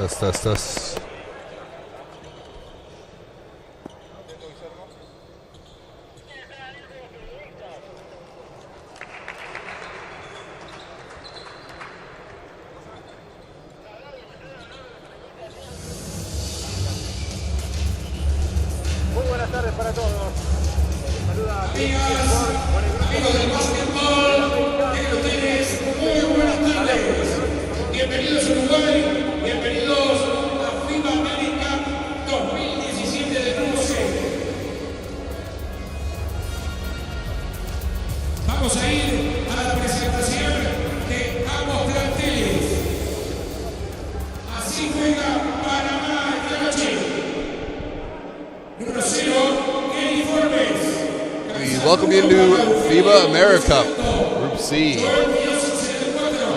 Test. Muy buenas tardes para todos. Saluda a Amigos del básquetbol, tengan ustedes muy buenas tardes. Bienvenidos a Uruguay, bienvenidos a FIBA América 2017 de Rusia. Vamos a ir a la presentación de ambos planteles. Así juega Panamá esta noche. Número 0, en uniformes. We welcome you to FIBA America, Group C.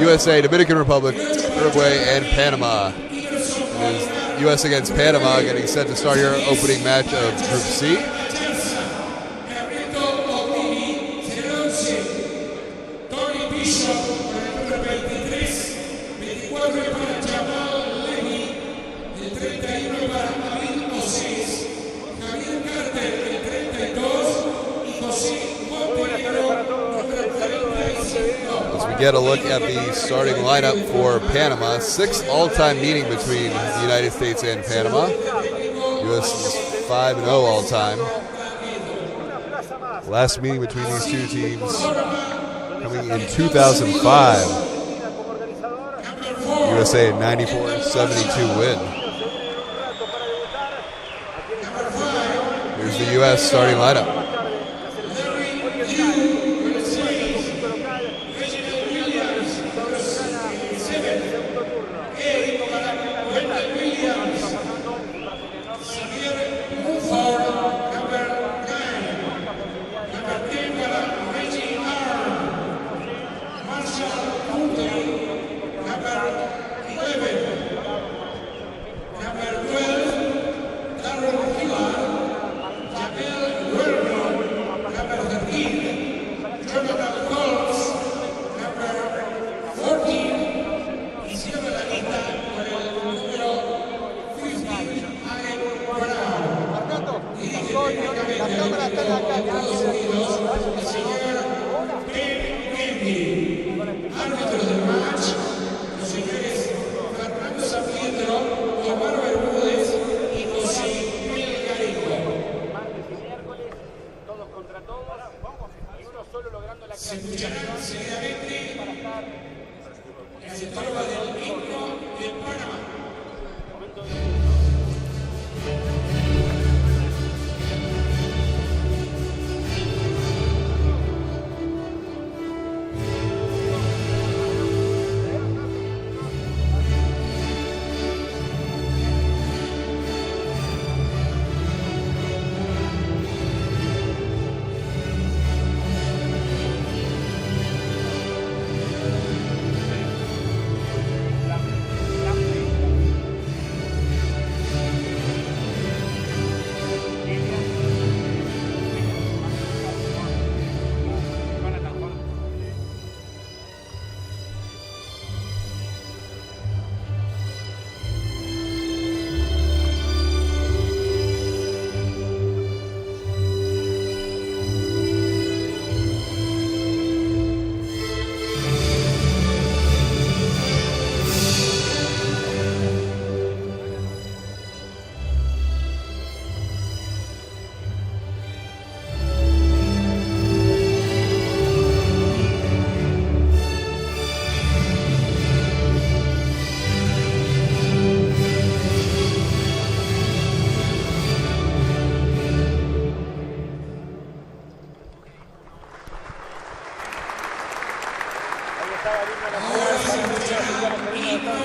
USA, Dominican Republic, Uruguay, and Panama. It is US against Panama getting set to start your opening match of Group C. As we get a look at the starting lineup for Panama, 6th all-time meeting between the United States and Panama. US is 5-0 all-time. Last meeting between these two teams coming in 2005. USA a 94-72 win. Here's the US starting lineup.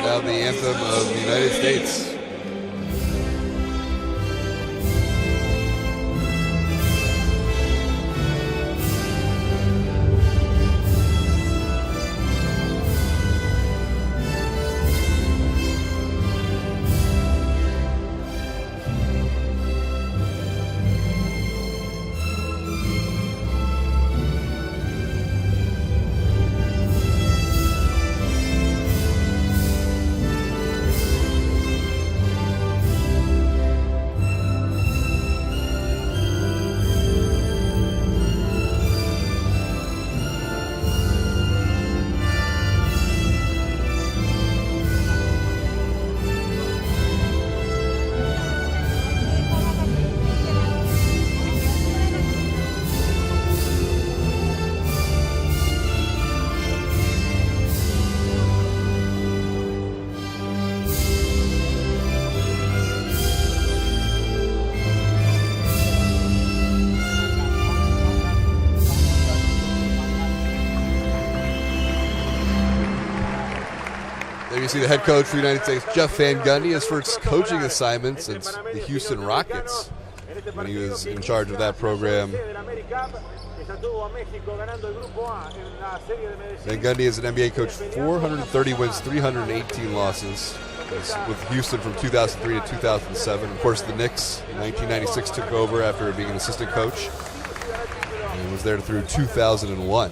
Now the anthem of the United States. you see the head coach for the United States, Jeff Van Gundy, his first coaching assignment since the Houston Rockets, when he was in charge of that program. Van Gundy is an NBA coach, 430 wins, 318 losses. With Houston from 2003 to 2007. Of course, the Knicks in 1996 took over after being an assistant coach, and was there through 2001.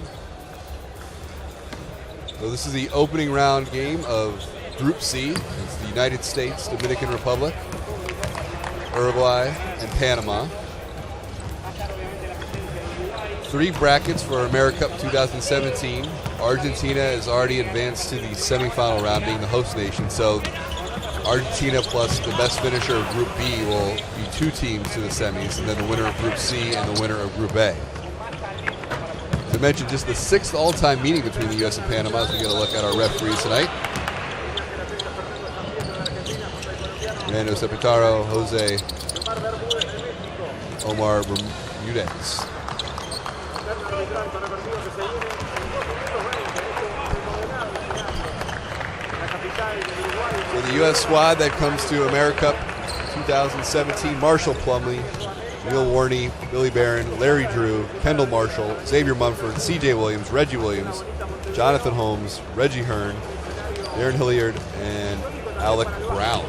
So this is the opening round game of Group C. It's the United States, Dominican Republic, Uruguay, and Panama. 3 brackets for AmeriCup 2017. Argentina has already advanced to the semifinal round, being the host nation. So Argentina plus the best finisher of Group B will be 2 teams to the semis, and then the winner of Group C and the winner of Group A. To mention just the 6th all-time meeting between the U.S. and Panama as we get a look at our referees tonight. Fernando Sepitaro, Jose Omar Bermudez. For the U.S. squad that comes to AmeriCup 2017, Marshall Plumlee, Neil Warney, Billy Barron, Larry Drew, Kendall Marshall, Xavier Mumford, C.J. Williams, Reggie Williams, Jonathan Holmes, Reggie Hearn, Darren Hilliard, and Alec Brown.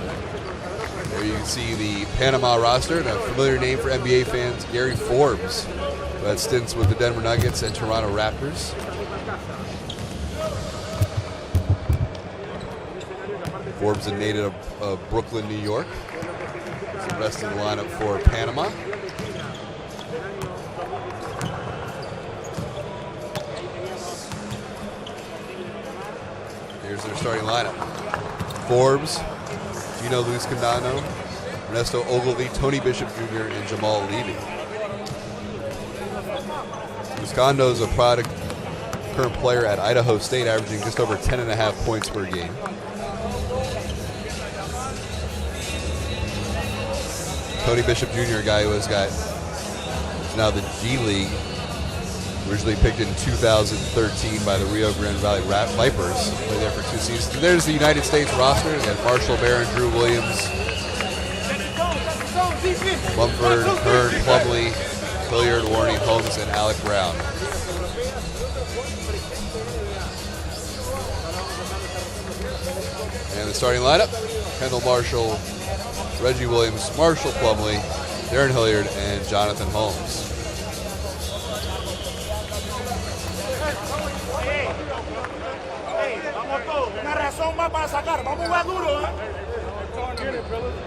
There you can see the Panama roster, and a familiar name for NBA fans, Gary Forbes, who had stints with the Denver Nuggets and Toronto Raptors. Forbes, a native of Brooklyn, New York. That's the rest of the lineup for Panama. Here's their starting lineup. Forbes, Gino Luis Candano, Ernesto Ogilvie, Tony Bishop Jr., and Jamal Levy. Muscondo is a product current player at Idaho State, averaging just over 10.5 points per game. Tony Bishop Jr., a guy who has got now the G League, originally picked in 2013 by the Rio Grande Valley Vipers. Played there for 2 seasons. And there's the United States roster. They had Marshall, Barron, Drew Williams, Mumford, Hearn, Plumlee, Hilliard, Warney, Holmes, and Alec Brown. And the starting lineup: Kendall Marshall, Reggie Williams, Marshall Plumlee, Darren Hilliard, and Jonathan Holmes.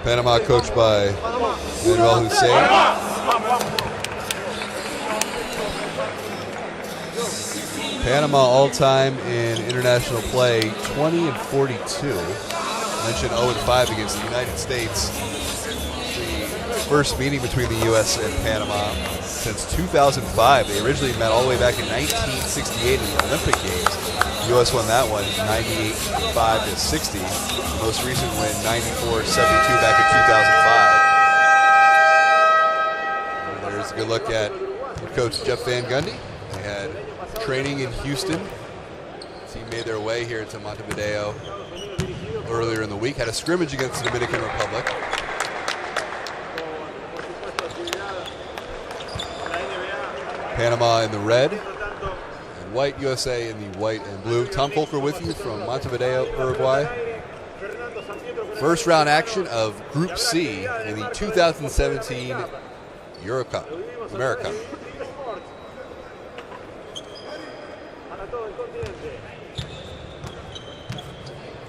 Panama coached by Manuel Hussein. Panama all-time in international play, 20-42. Mentioned 0-5 against the United States. The first meeting between the U.S. and Panama since 2005. They originally met all the way back in 1968 in the Olympic Games. The U.S. won that one 98-5-60. The most recent win 94-72 back in 2005. And there's a good look at Coach Jeff Van Gundy. They had training in Houston. The team made their way here to Montevideo earlier in the week. Had a scrimmage against the Dominican Republic. Panama in the red and white, USA in the white and blue. Tom Folker with you from Montevideo, Uruguay. First round action of Group C in the 2017 Eurocup, AmeriCup.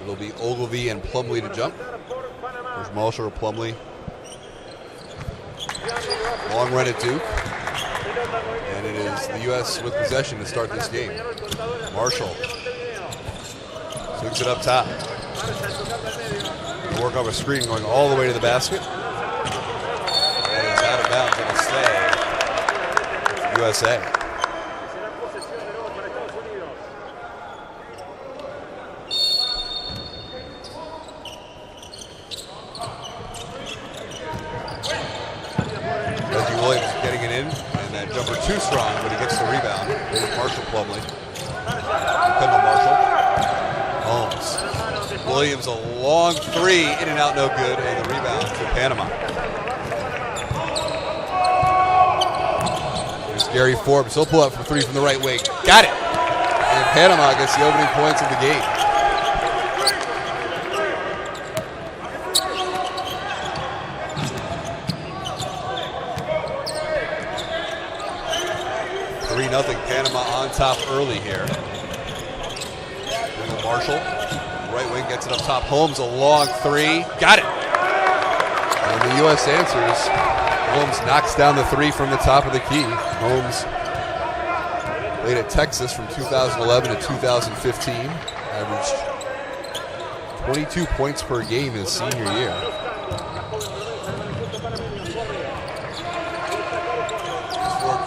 It'll be Ogilvie and Plumlee to jump. There's Marshall or Plumlee. Long run at Duke. And it is the U.S. with possession to start this game. Marshall swings it up top. Work off a screen going all the way to the basket. And it's out of bounds. It'll stay USA. Reggie Williams getting it in, and that jumper too strong, but he gets the rebound. There's Marshall Plumlee. Kendall Marshall. Holmes. Williams, a long three, in and out, no good, and the rebound to Panama. Here's Gary Forbes. He'll pull up for three from the right wing. Got it! And Panama gets the opening points of the game. Nothing. Panama on top early here. Marshall, right wing, gets it up top. Holmes, a long three. Got it. And the U.S. answers. Holmes knocks down the three from the top of the key. Holmes played at Texas from 2011 to 2015. Averaged 22 points per game his senior year.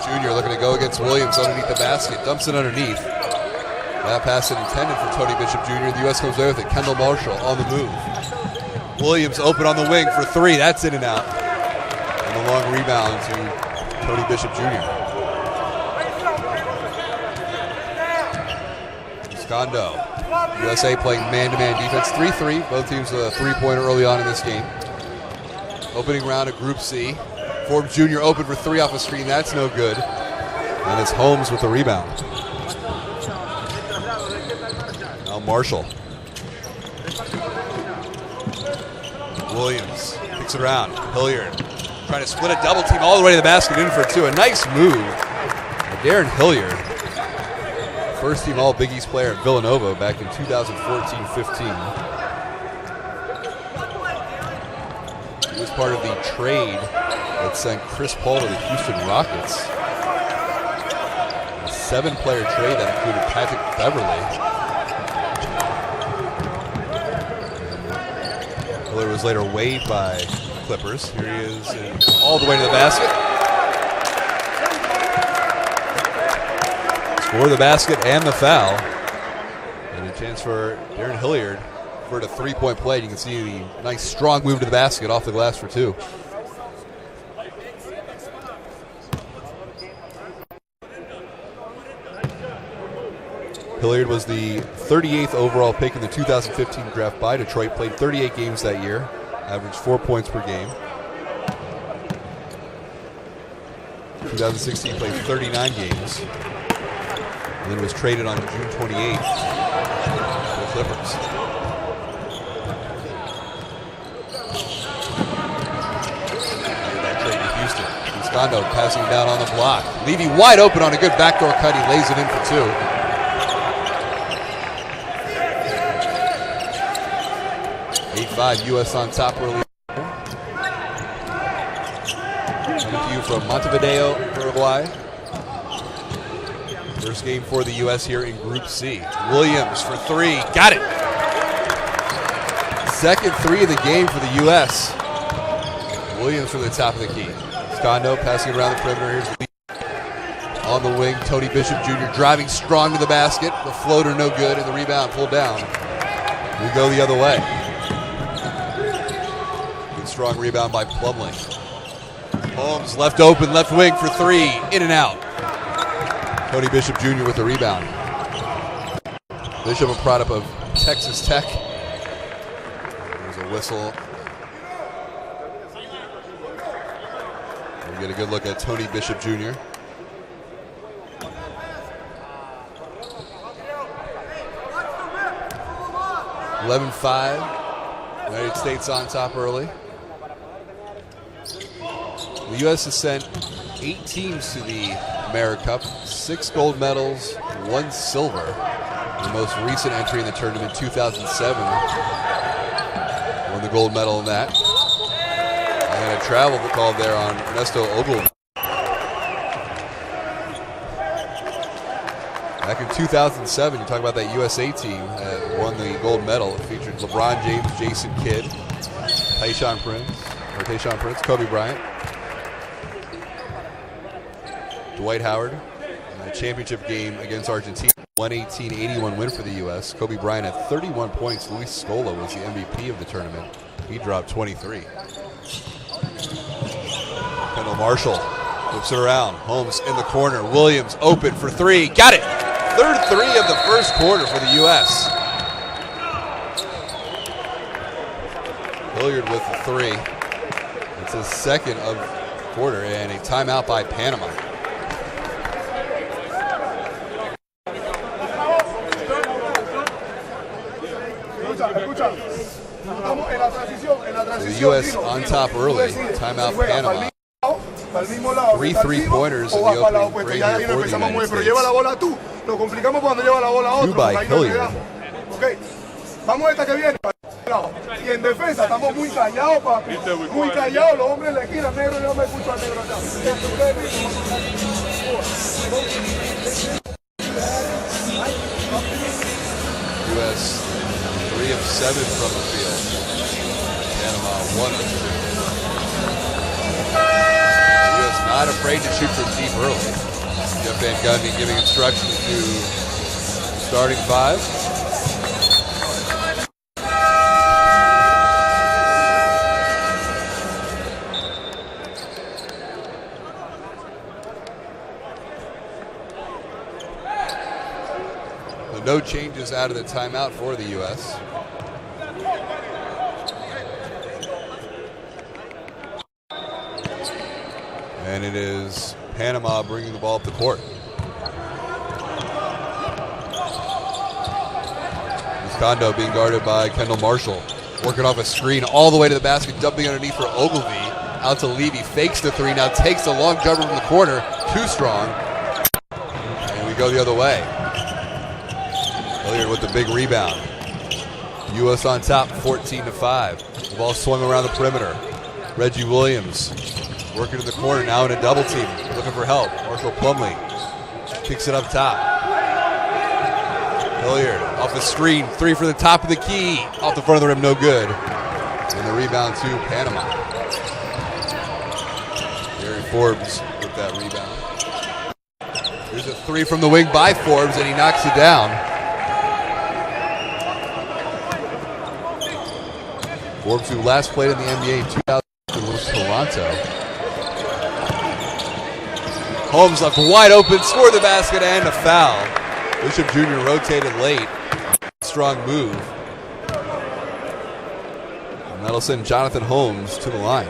Junior looking to go against Williams underneath the basket. Dumps it underneath. That pass is intended for Tony Bishop Jr. The U.S. comes away with it. Kendall Marshall on the move. Williams open on the wing for three. That's in and out. And a long rebound to Tony Bishop Jr. Escondo. USA playing man-to-man defense. 3-3. Both teams a three-pointer early on in this game. Opening round of Group C. Forbes Jr. open for three off the screen. That's no good. And it's Holmes with the rebound. Now Marshall. Williams picks it around. Hilliard trying to split a double team all the way to the basket, in for two. A nice move. Darren Hilliard, first team All Big East player at Villanova back in 2014-15. He was part of the trade that sent Chris Paul to the Houston Rockets. A 7-player trade that included Patrick Beverley. Miller was later waived by Clippers. Here he is, all the way to the basket. Score the basket and the foul. And a chance for Darren Hilliard for a three-point play. You can see the nice strong move to the basket off the glass for two. Hilliard was the 38th overall pick in the 2015 draft by Detroit, played 38 games that year, averaged 4 points per game. 2016 played 39 games, and then was traded on June 28th to the Clippers. That trade to Houston. Escondo passing down on the block. Levy wide open on a good backdoor cut. He lays it in for two. 8-5, U.S. on top early. Coming to you from Montevideo, Uruguay. First game for the U.S. here in Group C. Williams for three. Got it. Second three of the game for the U.S. Williams from the top of the key. Escondo passing it around the perimeter. Here's Lee. On the wing, Tony Bishop Jr. driving strong to the basket. The floater no good, and the rebound pulled down. We go the other way. Strong rebound by Plumlee. Holmes left open, left wing for three, in and out. Tony Bishop Jr. with the rebound. Bishop, a product of Texas Tech. There's a whistle. We get a good look at Tony Bishop Jr. (11-5). United States on top early. The U.S. has sent 8 teams to the AmeriCup, 6 gold medals, 1 silver. The most recent entry in the tournament, 2007, won the gold medal in that. And a travel call there on Ernesto Ogleman. Back in 2007, you talk about that USA team that won the gold medal. It featured LeBron James, Jason Kidd, Tayshaun Prince, Kobe Bryant, Dwight Howard. In the championship game against Argentina, 118-81 win for the U.S. Kobe Bryant had 31 points. Luis Scola was the MVP of the tournament. He dropped 23. Kendall Marshall flips it around. Holmes in the corner. Williams open for three. Got it! Third three of the first quarter for the U.S. Hilliard with the three. It's his second of quarter and a timeout by Panama. So the U.S. on top early. Timeout Panama. 3 3-pointers in the opening break here for the United States. 2 by Hilliard. Vamos a esta que viene. Y en defensa estamos muy callados, papi. Muy callados, los hombres en la esquina, negro, yo me escucho al negro acá. U.S. 3 of 7 from the field. Panama 1 of 2. The U.S. not afraid to shoot from deep early. Jeff Van Gundy giving instructions to starting 5. No changes out of the timeout for the U.S. And it is Panama bringing the ball up the court. Kondo being guarded by Kendall Marshall. Working off a screen all the way to the basket, dumping underneath for Ogilvie. Out to Levy, fakes the three, now takes the long jumper from the corner. Too strong. And we go the other way. Hilliard with the big rebound. U.S. on top, 14-5. The ball swung around the perimeter. Reggie Williams working in the corner, now in a double team, looking for help. Marshall Plumlee kicks it up top. Hilliard off the screen, 3 for the top of the key. Off the front of the rim, no good. And the rebound to Panama. Gary Forbes with that rebound. There's a 3 from the wing by Forbes, and he knocks it down. Forbes, who last played in the NBA in 2000 with Toronto. Holmes left wide open, scored the basket, and a foul. Bishop Jr. rotated late. Strong move. And that'll send Jonathan Holmes to the line.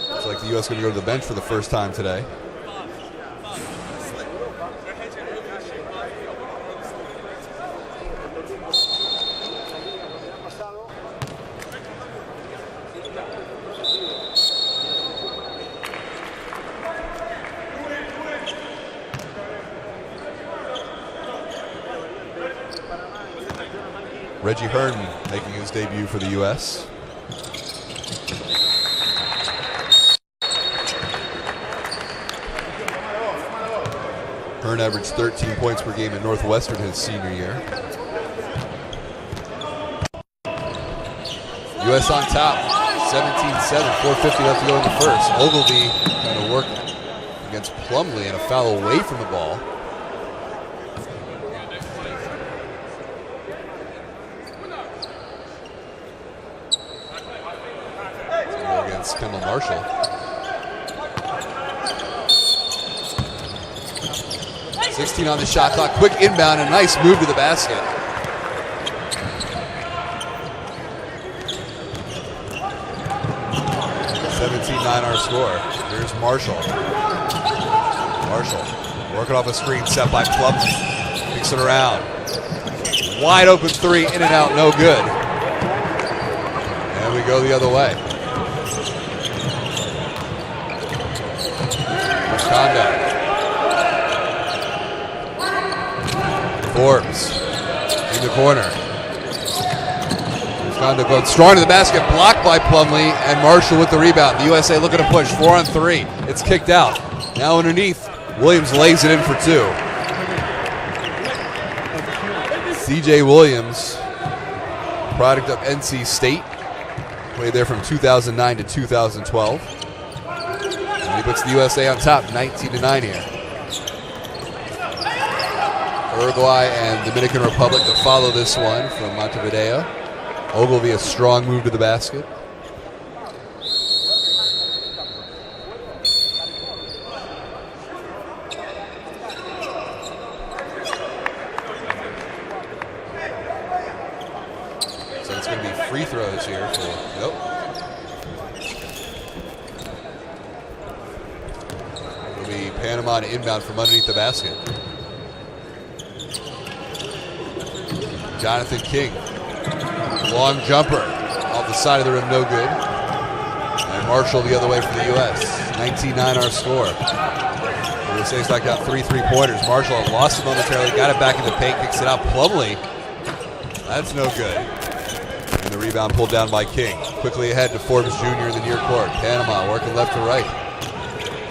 Looks like the U.S. going to go to the bench for the first time today. Reggie Hearn making his debut for the U.S. Hearn averaged 13 points per game at Northwestern his senior year. U.S. on top, 17-7, 4:50 left to go in the first. Ogilvie trying to work against Plumlee and a foul away from the ball. Kendall Marshall. 16 on the shot clock. Quick inbound, a nice move to the basket. Our score. Here's Marshall. Marshall working off a screen set by Plumlee. Kicks it around. Wide open 3, in and out, no good. And we go the other way. Kondo. Forbes in the corner. Kondo goes strong to the basket, blocked by Plumlee, and Marshall with the rebound. The USA looking to push, 4 on 3. It's kicked out. Now underneath, Williams lays it in for 2. C.J. Williams, product of NC State, played there from 2009 to 2012. He puts the USA on top, 19-9 here. Uruguay and Dominican Republic to follow this one from Montevideo. Ogilvie, a strong move to the basket. throws here. Nope. It'll be Panama to inbound from underneath the basket. Jonathan King. Long jumper off the side of the rim, no good. And Marshall the other way for the U.S. 19-9 our score. USA's knocked out 3 3-pointers. Marshall lost it momentarily, got it back in the paint, kicks it out. Plumlee. That's no good. And the rebound pulled down by King. Quickly ahead to Forbes Jr. in the near court. Panama working left to right.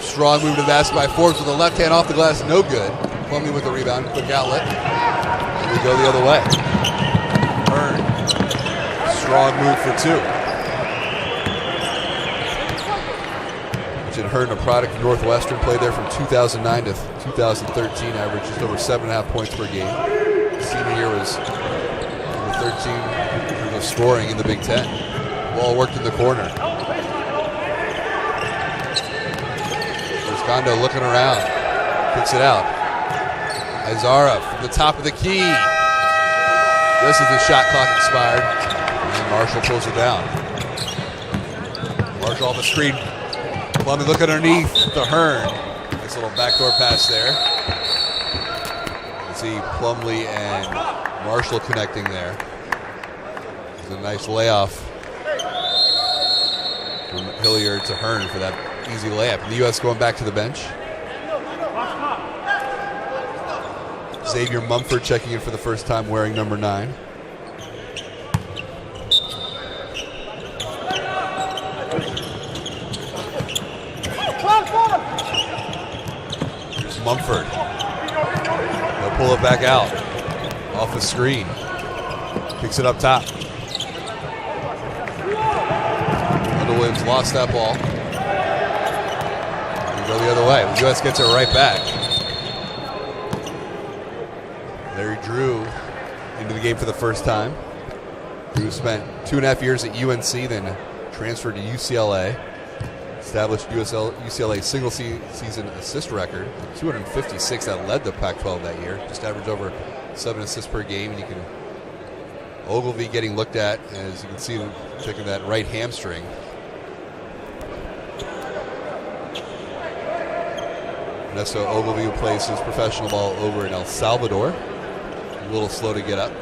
Strong move to the basket by Forbes with the left hand off the glass, no good. Plumlee with the rebound, quick outlet. And we go the other way. Hearn. Strong move for 2. Hearn, a product of Northwestern, played there from 2009 to 2013, averaged just over 7.5 points per game. Senior year was number 13 of scoring in the Big Ten. Ball worked in the corner. There's Gondo looking around, kicks it out. Azara from the top of the key. Just as the shot clock expired, and Marshall pulls it down. Marshall off the screen. Plumlee looking underneath to Hearn. Nice little backdoor pass there. You see Plumlee and Marshall connecting there. It's a nice layoff from Hilliard to Hearn for that easy layup. And the U.S. going back to the bench. Xavier Mumford checking in for the first time wearing number 9. Mumford. They'll pull it back out. Off the screen. Kicks it up top. Wendell Williams lost that ball. We go the other way. The U.S. gets it right back. Larry Drew into the game for the first time. Drew spent 2.5 years at UNC, then transferred to UCLA. Established UCLA's single season assist record, 256. That led the Pac-12 that year. Just averaged over 7 assists per game. And you can Ogilvy getting looked at, as you can see, taking that right hamstring. Ernesto Ogilvy, who plays his professional ball over in El Salvador, a little slow to get up.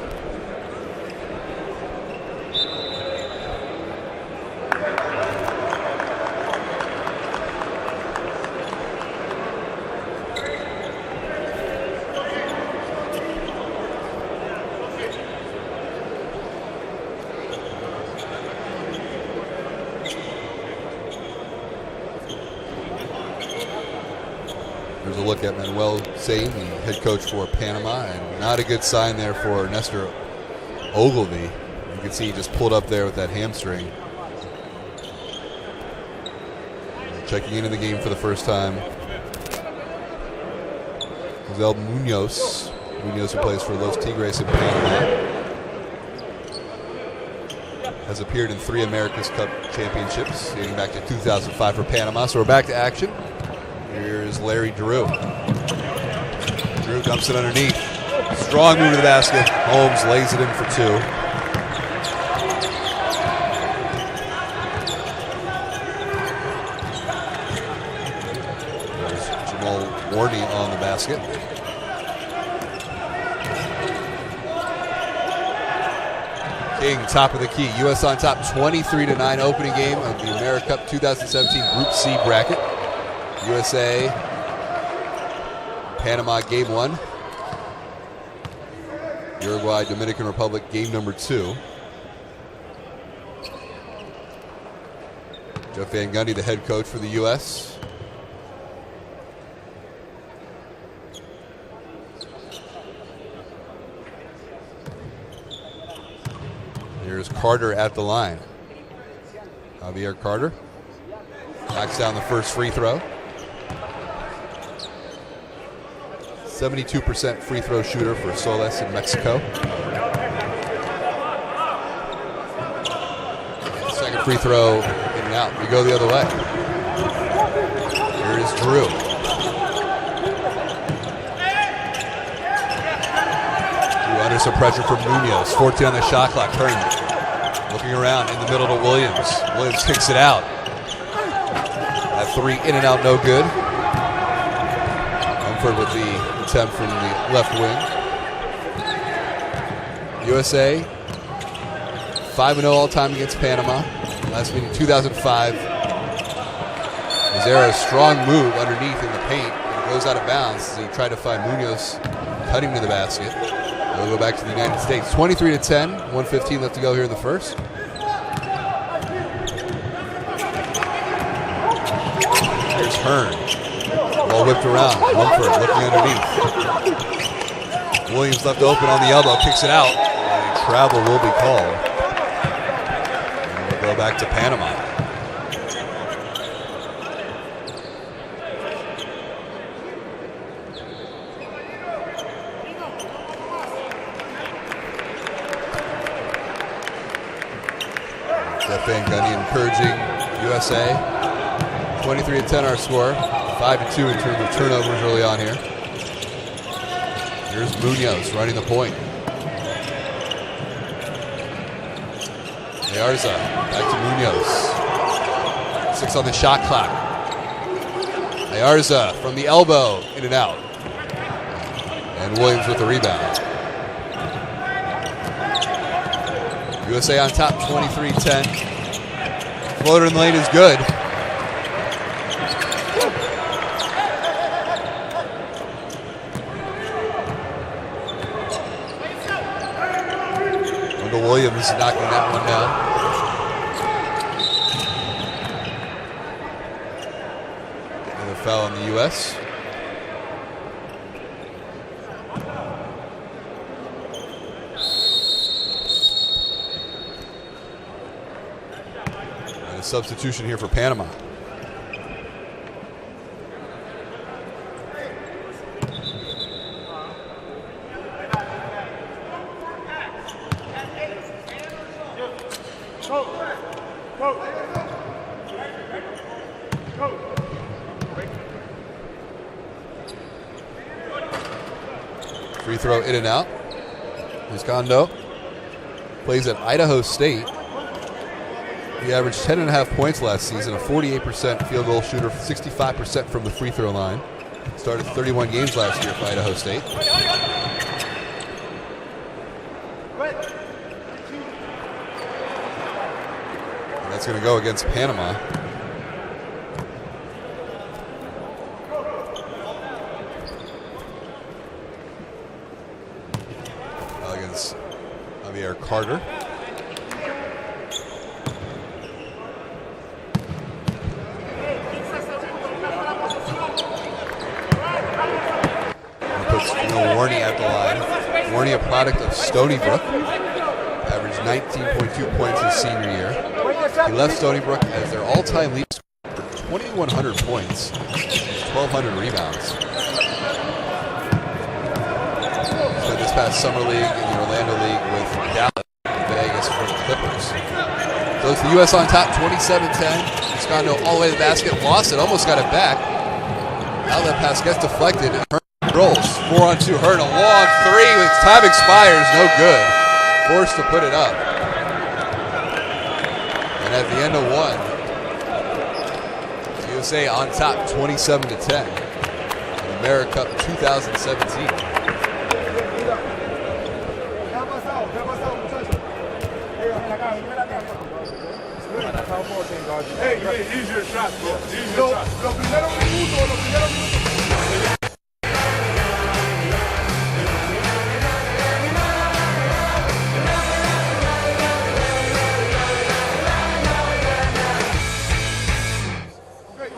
There's a look at Manuel Sain, the head coach for Panama, and not a good sign there for Nestor Ogilvy. You can see he just pulled up there with that hamstring. Checking into the game for the first time, Jose Munoz. Munoz, who plays for Los Tigres in Panama, has appeared in 3 America's Cup championships dating back to 2005 for Panama. So we're back to action. Here's Larry Drew. Drew dumps it underneath. Strong move to the basket. Holmes lays it in for 2. There's Jamal Warney on the basket. King, top of the key. U.S. on top, 23-9 opening game of the America Cup 2017 Group C bracket. USA, Panama, game 1. Uruguay, Dominican Republic, game number 2. Jeff Van Gundy, the head coach for the U.S. Here's Carter at the line. Javier Carter knocks down the first free throw. 72% free throw shooter for Soles in Mexico. Second free throw in and out. We go the other way. Here is Drew. Drew under some pressure from Munoz. 14 on the shot clock. Hearn Looking around in the middle to Williams. Williams kicks it out. That three in and out, no good. Mumford with the attempt from the left wing. USA 5-0 all time against Panama. Last meeting 2005. Was there a strong move underneath in the paint and it goes out of bounds as he tried to find Munoz cutting to the basket. We'll go back to the United States. 23-10, 1:15 left to go here in the first. Here's Hearn. Ball whipped around. Mumford looking underneath. Williams left open on the elbow, kicks it out. And travel will be called. And we'll go back to Panama. UsavPan Gunny encouraging USA. 23-10 our score. 5-2 in terms of turnovers early on here. Here's Munoz running the point. Ayarza back to Munoz. 6 on the shot clock. Ayarza from the elbow, in and out. And Williams with the rebound. USA on top, 23-10. Floater in the lane is good. Wendell Williams knocking that one down. Another foul on the US. Substitution here for Panama. Free throw in and out. Here's Kondo. Plays at Idaho State. He averaged 10.5 points last season, a 48% field goal shooter, 65% from the free throw line. Started 31 games last year for Idaho State. And that's going to go against Panama. Against Javier Carter. Warney at the line. Warney, a product of Stony Brook. Averaged 19.2 points his senior year. He left Stony Brook as their all-time lead scorer for 2,100 points, 1,200 rebounds. Spent this past summer league in the Orlando League with Dallas and Vegas for the Clippers. So it's the U.S. on top, 27-10. Escondo all the way to the basket, lost it, almost got it back. Outlet pass gets deflected. Rolls 4-on-2. Hearn, a long three with time expires, no good. Forced to put it up. And at the end of one, USA on top, 27-10. America Cup 2017. Hey, use your shot, bro. Use your shot. Los primeros minutos.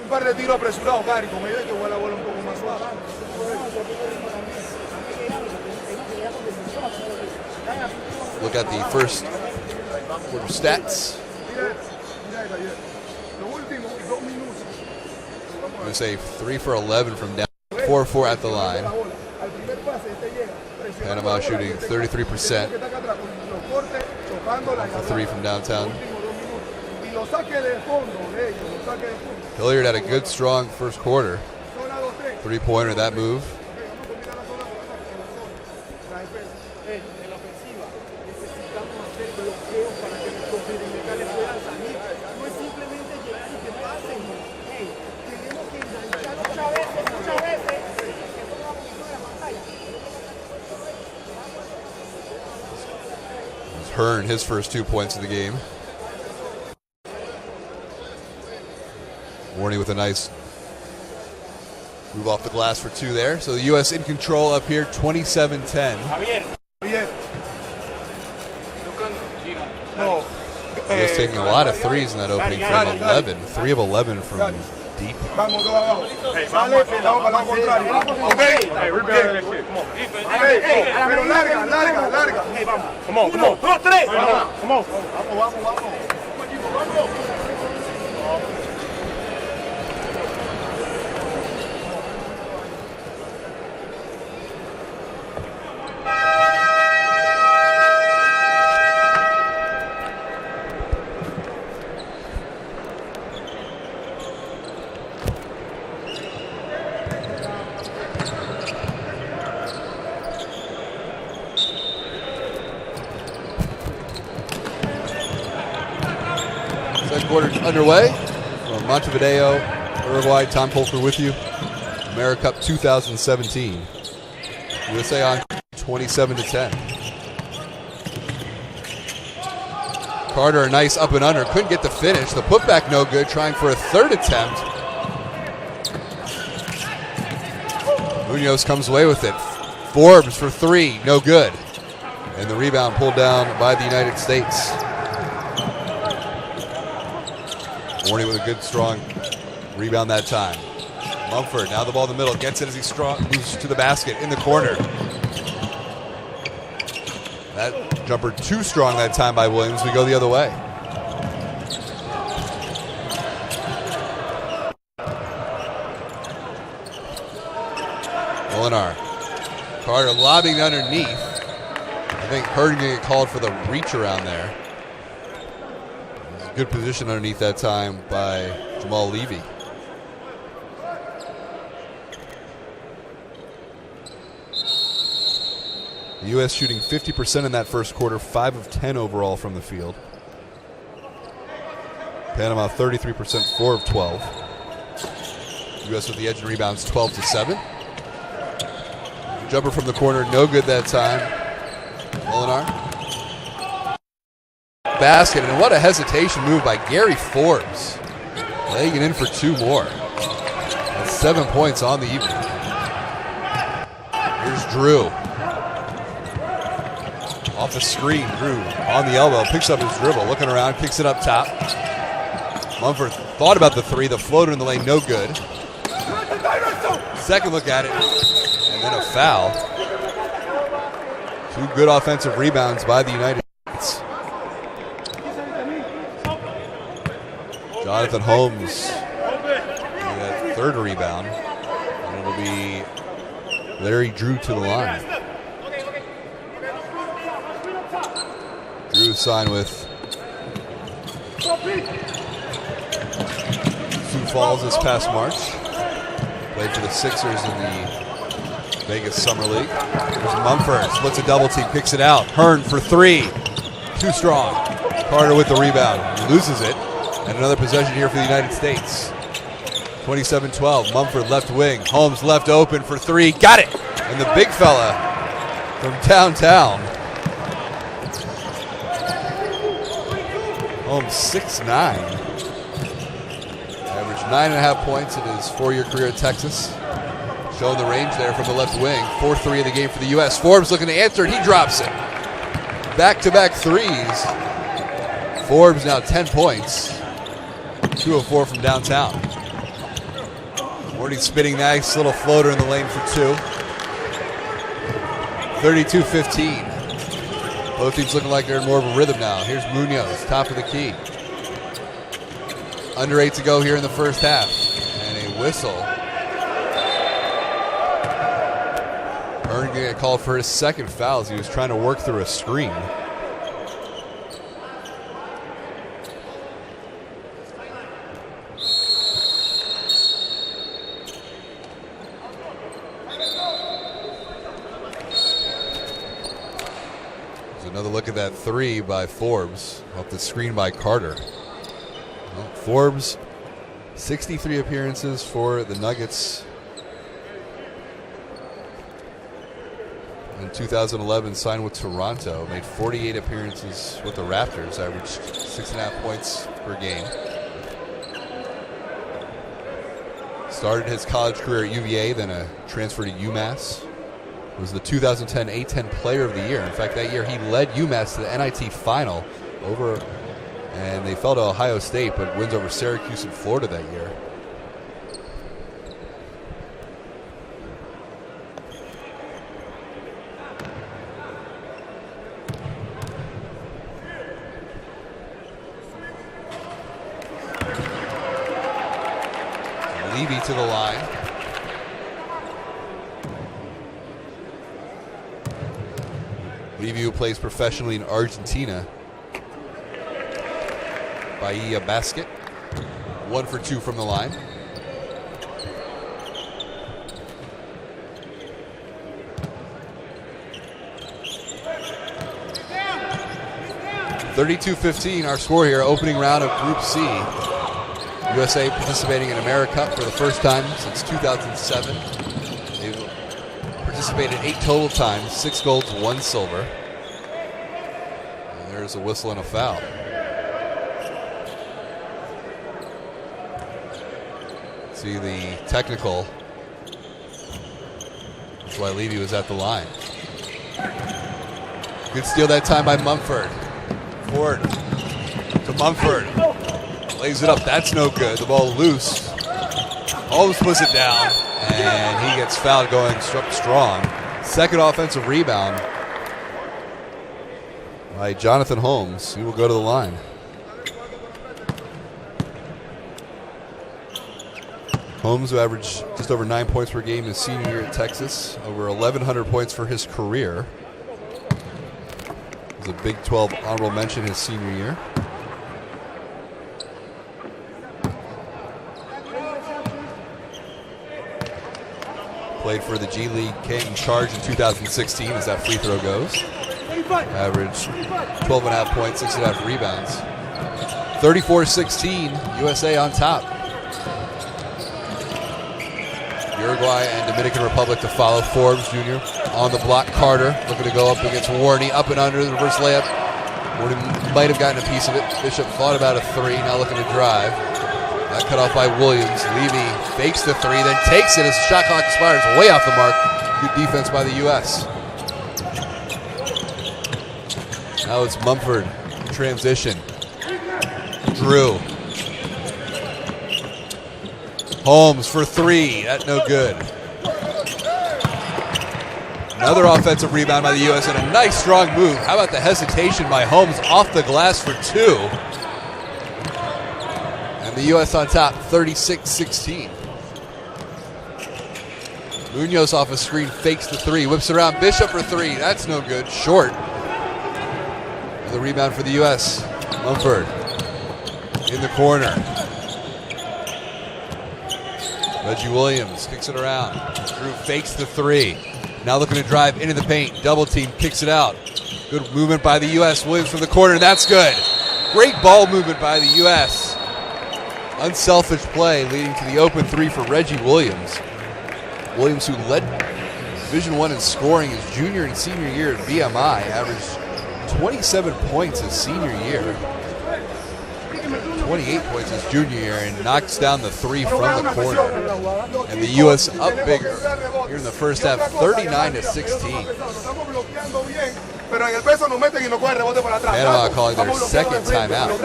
Un par de tiros apresurados, Gary, con medida que vuela la bola un poco más suave. Look at the first quarter stats. I'm going to say 3 for 11 from down, 4-4 at the line. Panama shooting 33%. 3 from downtown. Hilliard had a good, strong first quarter. 3-pointer, that move. Hearn his first 2 points of the game. Warney with a nice move off the glass for 2 there. So the U.S. in control up here, 27-10. U.S. taking a lot of threes in that opening frame, 11. 3 of 11 from deep. Vamos, dos abajo. Sale, pelado para la contraria. Ok. Pero larga, larga, larga. Come on, come on. 2, 3. Come on. Vamos. Quarter underway from Montevideo, Uruguay. Tom Colfer with you. AmeriCup 2017. USA on 27-10. Carter a nice up and under. Couldn't get the finish. The putback no good. Trying for a third attempt. Munoz comes away with it. Forbes for 3. No good. And the rebound pulled down by the United States. Warney with a good, strong rebound that time. Mumford, now the ball in the middle, gets it as he moves to the basket in the corner. That jumper too strong that time by Williams. We go the other way. Molinar. Carter lobbing underneath. I think Hearn going to get called for the reach around there. Good position underneath that time by Jamal Levy. The U.S. shooting 50% in that first quarter, 5 of 10 overall from the field. Panama 33%, 4 of 12. U.S. with the edge and rebounds, 12-7. Jumper from the corner, no good that time. Molinar. Basket, and what a hesitation move by Gary Forbes. Laying it in for 2 more. That's 7 points on the evening. Here's Drew. Off the screen, Drew on the elbow, picks up his dribble, looking around, kicks it up top. Mumford thought about the 3, the floater in the lane, no good. Second look at it, and then a foul. 2 good offensive rebounds by the United States. Jonathan Holmes getting that 3rd rebound. And it'll be Larry Drew to the line. Drew signed with Sioux Falls this past March. Played for the Sixers in the Vegas Summer League. There's Mumford, splits a double team, kicks it out. Hearn for 3. Too strong. Carter with the rebound. He loses it. And another possession here for the United States. 27-12. Mumford left wing. Holmes left open for 3. Got it! And the big fella from downtown. Holmes 6'9". Averaged 9.5 points in his 4-year career at Texas. Showing the range there from the left wing. 4-3 of the game for the U.S. Forbes looking to answer, and he drops it. Back-to-back threes. Forbes now 10 points. 2 of 4 from downtown. Morty spitting nice little floater in the lane for 2. 32-15. Both teams looking like they're in more of a rhythm now. Here's Munoz, top of the key. Under 8 to go here in the first half. And a whistle. Hearn going to get called for his 2nd foul as he was trying to work through a screen. Another look at that 3 by Forbes off the screen by Carter. Well, Forbes, 63 appearances for the Nuggets. In 2011, signed with Toronto, made 48 appearances with the Raptors, averaged 6.5 points per game. Started his college career at UVA, then a transfer to UMass. Was the 2010 A10 Player of the Year. In fact, that year he led UMass to the NIT final and they fell to Ohio State, but wins over Syracuse and Florida that year. Levy to the line. Levy, who plays professionally in Argentina. Bahia basket. 1 for 2 from the line. $32-15 our score here, opening round of Group C. USA participating in AmeriCup for the first time since 2007. They've participated 8 total times, 6 golds, 1 silver. And there's a whistle and a foul. See the technical. That's why Levy was at the line. Good steal that time by Mumford. Ford to Mumford. Lays it up. That's no good. The ball loose. Holmes puts it down, and he gets fouled going up strong. Second offensive rebound by Jonathan Holmes. He will go to the line. Holmes, who averaged just over 9 points per game his senior year at Texas, over 1,100 points for his career. It was a Big 12 honorable mention his senior year. Played for the G League Canton Charge in 2016 as that free throw goes. Averaged 12.5 points, 6.5 rebounds. 34-16, USA on top. Uruguay and Dominican Republic to follow. Forbes Jr. on the block. Carter looking to go up against Warney. Up and under the reverse layup. Warney might have gotten a piece of it. Bishop thought about a 3, now looking to drive. That cut off by Williams. Levy fakes the 3, then takes it as the shot clock expires. Way off the mark. Good defense by the U.S. Now it's Mumford. Transition. Drew. Holmes for 3. That no good. Another offensive rebound by the U.S. and a nice strong move. How about the hesitation by Holmes off the glass for 2? And the U.S. on top, 36-16. Munoz off a screen, fakes the 3, whips around Bishop for 3. That's no good. Short. And the rebound for the U.S. Mumford in the corner. Reggie Williams kicks it around. Drew fakes the 3. Now looking to drive into the paint. Double team, kicks it out. Good movement by the U.S. Williams from the corner, and that's good. Great ball movement by the U.S. Unselfish play leading to the open 3 for Reggie Williams. Williams, who led Division I in scoring his junior and senior year at VMI, averaged 27 points his senior year. 28 points his junior year, and knocks down the 3 from the corner. And the U.S. up bigger here in the first half, 39-16. Panama calling their second timeout.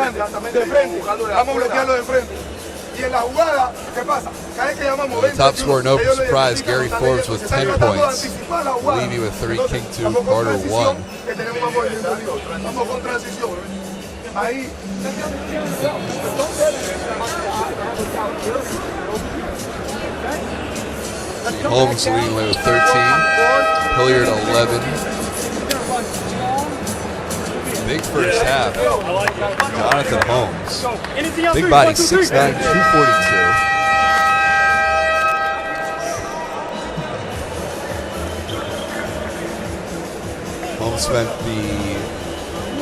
The top scorer, no surprise, Gary Forbes with 10 points. Levy with 3, King 2, Carter 1. Holmes leading away with 13. Hilliard 11. Big first half. Jonathan Holmes. Big body, 6'9", 242. Holmes spent the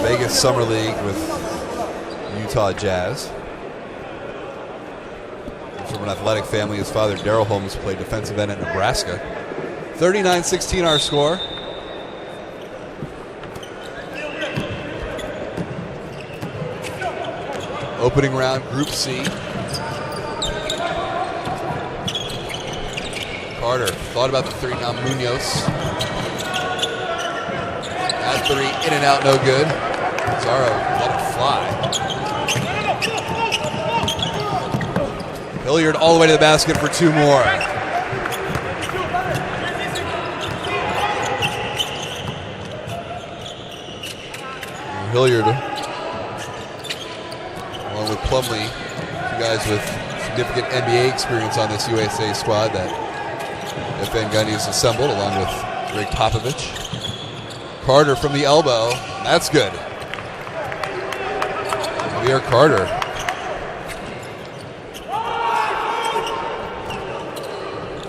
Vegas Summer League with Utah Jazz. From an athletic family, his father, Darrell Holmes, played defensive end at Nebraska. 39-16 our score. Opening round, Group C. Carter thought about the three, now Munoz. That three, in and out, no good. Zaro let it fly. Hilliard all the way to the basket for two more. And Hilliard, along with Plumlee, two guys with significant NBA experience on this USA squad that Van Gundy has assembled, along with Greg Popovich. Carter from the elbow. That's good. Javier Carter.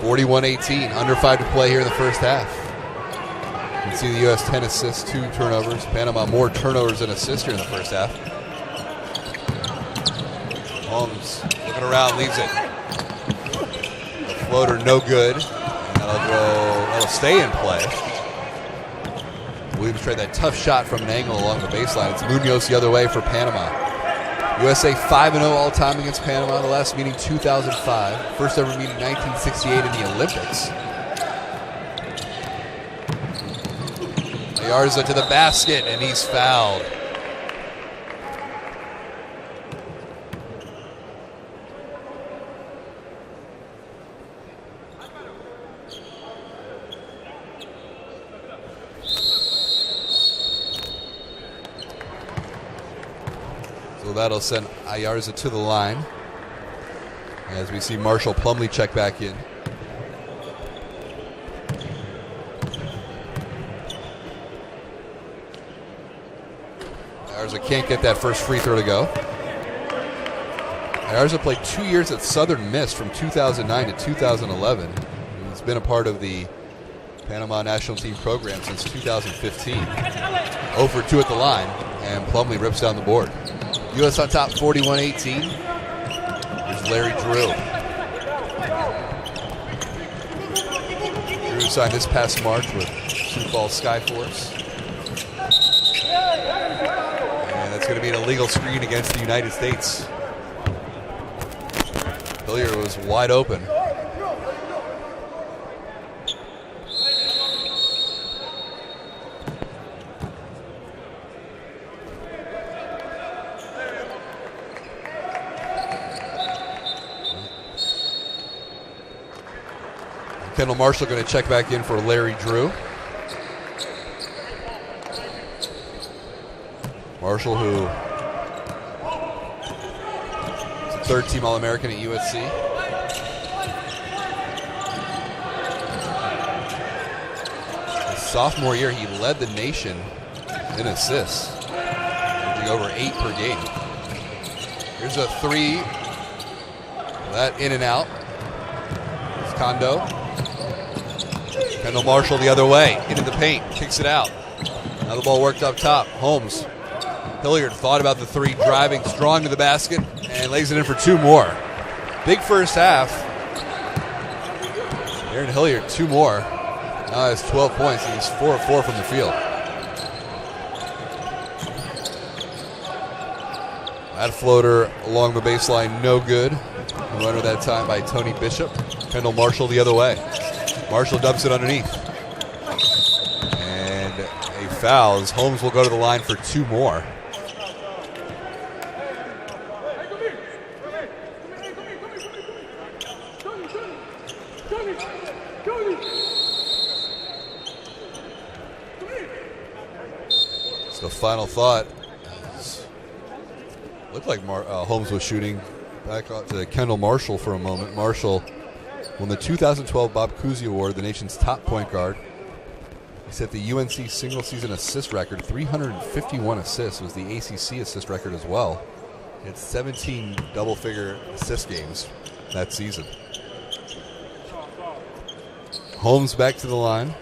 (41-18), under 5 to play here in the first half. You can see the U.S. 10 assists, 2 turnovers. Panama more turnovers than assists here in the first half. Holmes looking around, leaves it. The floater, no good. That'll stay in play. Williams tried that tough shot from an angle along the baseline. It's Munoz the other way for Panama. USA 5-0 all-time against Panama. The last meeting 2005. First ever meeting 1968 in the Olympics. Ayarza to the basket, and he's fouled. That'll send Ayarza to the line as we see Marshall Plumlee check back in. Ayarza can't get that first free throw to go. Ayarza played 2 years at Southern Miss from 2009 to 2011. He's been a part of the Panama national team program since 2015. 0 for 2 at the line, and Plumlee rips down the board. U.S. on top, 41-18. Here's Larry Drew. Drew signed this past March with Sioux Falls Skyforce. And that's going to be an illegal screen against the United States. Hilliard was wide open. Kendall Marshall going to check back in for Larry Drew. Marshall, who is a third-team All-American at USC. His sophomore year, he led the nation in assists, averaging over 8 per game. Here's a three. That in and out. It's Kondo. Kendall Marshall the other way, into the paint, kicks it out. Now the ball worked up top. Holmes. Hilliard thought about the three, driving strong to the basket, and lays it in for 2 more. Big first half. Aaron Hilliard, 2 more. Now has 12 points, and he's 4 of 4 from the field. That floater along the baseline, no good. Run at that time by Tony Bishop. Kendall Marshall the other way. Marshall dumps it underneath. And a foul as Holmes will go to the line for 2 more. So final thought. Looked like Holmes was shooting back out to Kendall Marshall for a moment. Marshall won the 2012 Bob Cousy Award, the nation's top point guard. He set the UNC single-season assist record. 351 assists was the ACC assist record as well. He had 17 double-figure assist games that season. Holmes back to the line.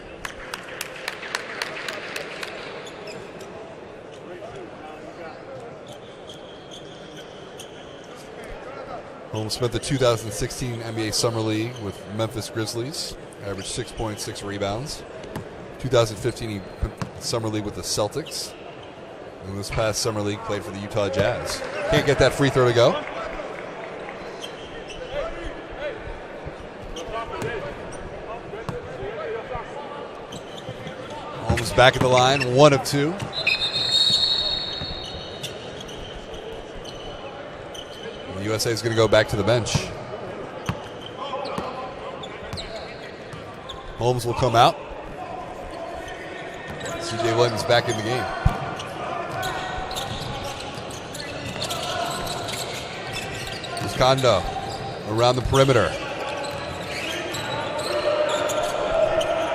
Holmes spent the 2016 NBA Summer League with Memphis Grizzlies, averaged 6 points, 6 rebounds. 2015 he put Summer League with the Celtics, who this past summer league played for the Utah Jazz. Can't get that free throw to go. Holmes back at the line, 1 of 2. The USA is going to go back to the bench. Holmes will come out. C.J. Williams back in the game. Kondo around the perimeter.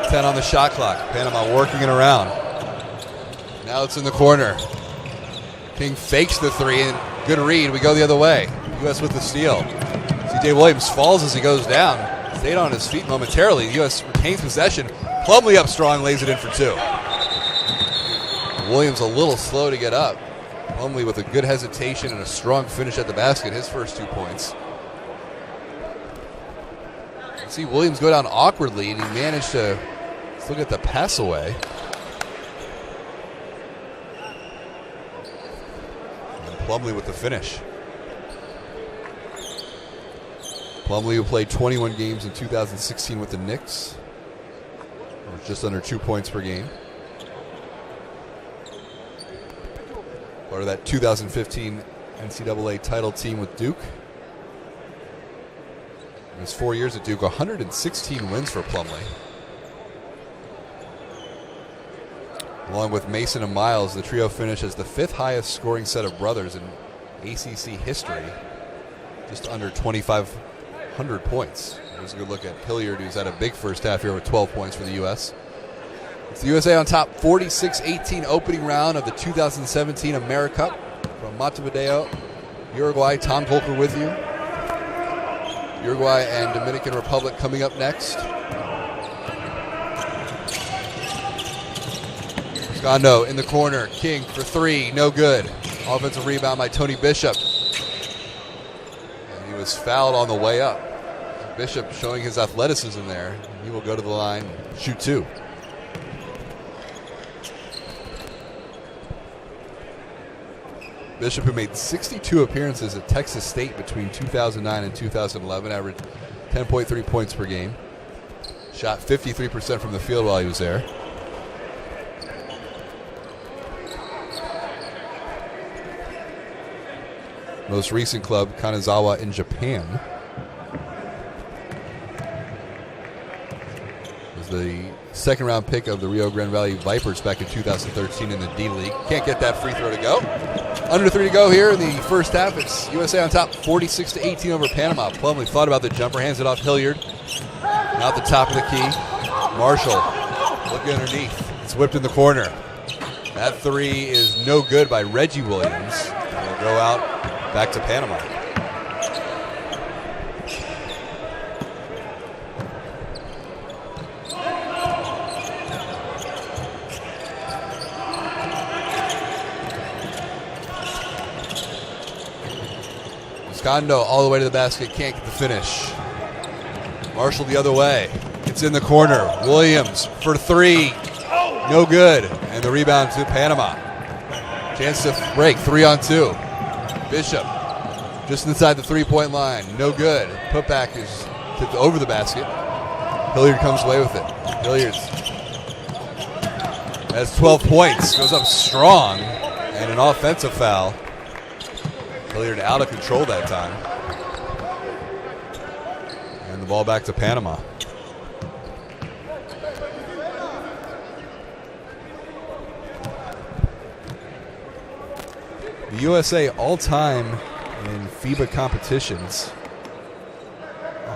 10 on the shot clock. Panama working it around. Now it's in the corner. King fakes the 3 and good read. We go the other way. U.S. with the steal. C.J. Williams falls as he goes down. Stayed on his feet momentarily. U.S. retains possession. Plumlee up strong, lays it in for 2. Williams a little slow to get up. Plumlee with a good hesitation and a strong finish at the basket. His first 2 points. You see Williams go down awkwardly, and he managed to still get the pass away. And Plumlee with the finish. Plumlee, who played 21 games in 2016 with the Knicks, or just under 2 points per game. Part of that 2015 NCAA title team with Duke. In his 4 years at Duke, 116 wins for Plumlee. Along with Mason and Miles, the trio finished as the 5th highest scoring set of brothers in ACC history, just under 2,500 points. Here's a good look at Hilliard, who's had a big first half here with 12 points for the U.S. It's the USA on top, 46-18 opening round of the 2017 AmeriCup from Montevideo, Uruguay. Tom Volker with you. Uruguay and Dominican Republic coming up next. Kondo in the corner. King for 3, no good. Offensive rebound by Tony Bishop. And he was fouled on the way up. Bishop showing his athleticism there. He will go to the line, shoot 2. Bishop, who made 62 appearances at Texas State between 2009 and 2011, averaged 10.3 points per game. Shot 53% from the field while he was there. Most recent club, Kanazawa in Japan. Was the second-round pick of the Rio Grande Valley Vipers back in 2013 in the D-League. Can't get that free throw to go. Under 3 to go here in the first half. It's USA on top, 46-18 over Panama. Plumlee thought about the jumper, hands it off Hilliard. Now at the top of the key. Marshall looking underneath. It's whipped in the corner. That 3 is no good by Reggie Williams. It'll go out back to Panama. Kondo all the way to the basket, can't get the finish. Marshall the other way. It's in the corner. Williams for 3. No good. And the rebound to Panama. Chance to break. 3 on 2. Bishop just inside the 3-point line. No good. Putback is tipped over the basket. Hilliard comes away with it. Hilliard has 12 points. Goes up strong. And an offensive foul. Hilliard out of control that time. And the ball back to Panama. The USA all-time in FIBA competitions,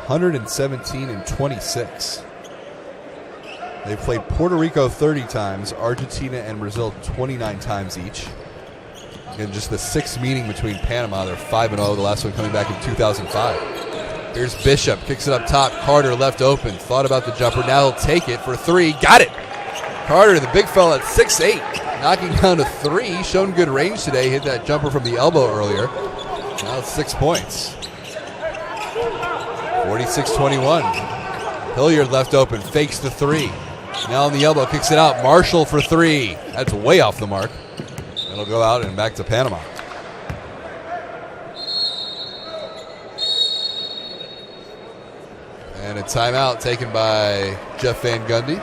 117-26. They've played Puerto Rico 30 times, Argentina and Brazil 29 times each. And just the 6th meeting between Panama. They're 5-0, the last one coming back in 2005. Here's Bishop, kicks it up top. Carter left open, thought about the jumper. Now he'll take it for 3. Got it! Carter, the big fella at 6'8", knocking down to 3. Shown good range today. Hit that jumper from the elbow earlier. Now it's 6 points. 46-21. Hilliard left open, fakes the 3. Now on the elbow, kicks it out. Marshall for 3. That's way off the mark. And That'll go out and back to Panama. And a timeout taken by Jeff Van Gundy.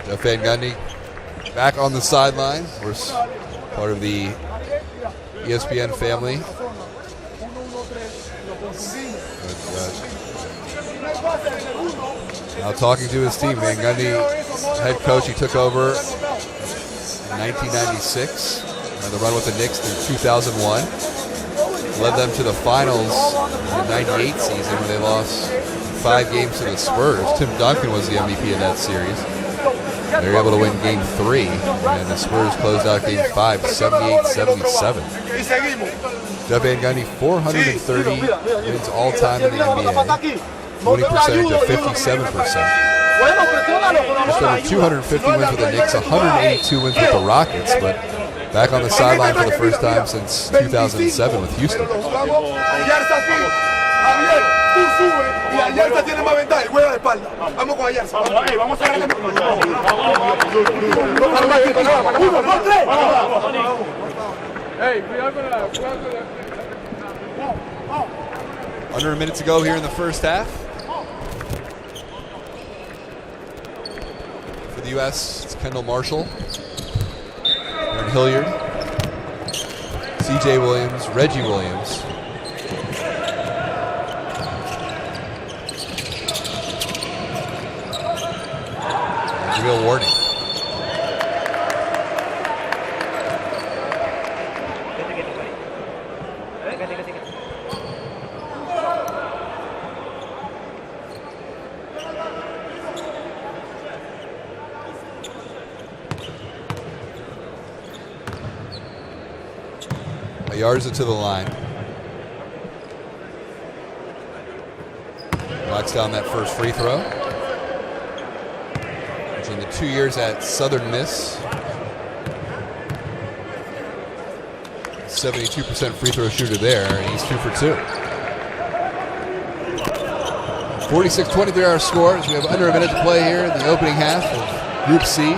Jeff Van Gundy back on the sideline. Of course, part of the ESPN family. Now talking to his team, Van Gundy, head coach, he took over in 1996. The run with the Knicks through 2001. Led them to the finals in the 98 season when they lost 5 games to the Spurs. Tim Duncan was the MVP in that series. They were able to win Game 3, and the Spurs closed out Game 5, 78-77. Jeff Van Gundy, 430 wins all-time in the NBA. Winning percentage of 57%. Just over 250 wins with the Knicks, 182 wins with the Rockets, but back on the sideline for the first time since 2007 with Houston. Under a minute to go here in the first half. For the U.S., it's Kendall Marshall, Aaron Hilliard, C.J. Williams, Reggie Williams. There's a real warning. Yards it to the line. Knocks down that first free throw. In the 2 years at Southern Miss, 72% free throw shooter there, and he's 2 for 2. 46-23 our score as we have under a minute to play here in the opening half of Group C,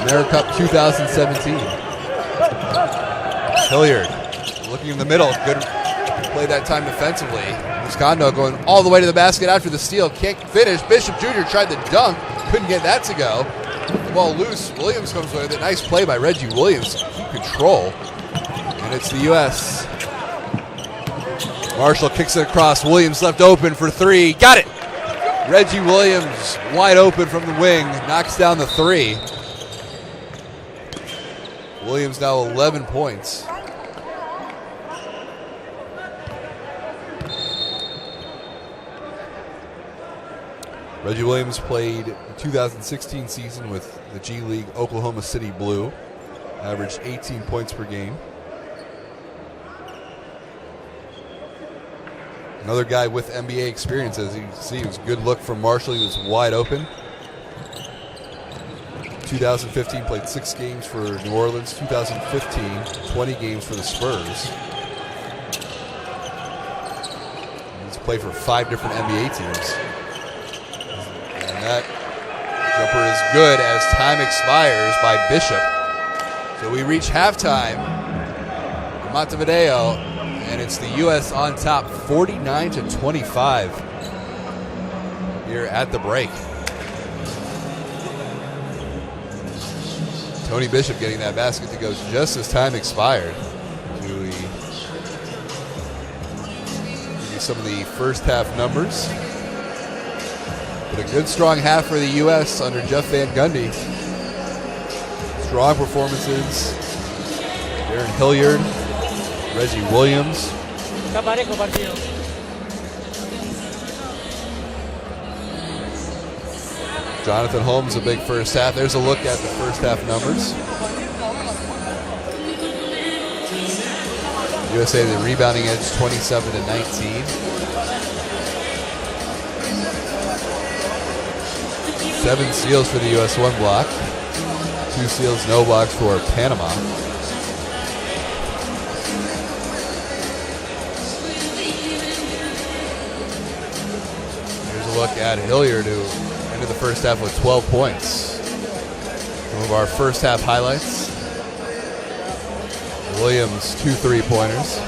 AmeriCup 2017. Hilliard looking in the middle, good play that time defensively. Muscando going all the way to the basket after the steal, can't finish. Bishop Jr. tried to dunk, couldn't get that to go. The ball loose, Williams comes with it. Nice play by Reggie Williams to keep control. And it's the U.S. Marshall kicks it across, Williams left open for 3, got it! Reggie Williams wide open from the wing, knocks down the 3. Williams now 11 points. Reggie Williams played the 2016 season with the G League Oklahoma City Blue, averaged 18 points per game. Another guy with NBA experience, as you see, it was a good look from Marshall. He was wide open. 2015 played 6 games for New Orleans. 2015, 20 games for the Spurs. He's played for 5 different NBA teams. And that jumper is good as time expires by Bishop. So we reach halftime in Montevideo, and it's the U.S. on top 49-25 here at the break. Tony Bishop getting that basket to go just as time expired. Do we give you some of the first half numbers? But a good strong half for the U.S. under Jeff Van Gundy. Strong performances. Aaron Hilliard, Reggie Williams. Jonathan Holmes, a big first half. There's a look at the first half numbers. USA the rebounding edge 27-19. 7 steals for the U.S. 1 block. 2 steals, no blocks for Panama. Here's a look at Hilliard, who ended the first half with 12 points. Some of our first half highlights. Williams, 2 3-pointers.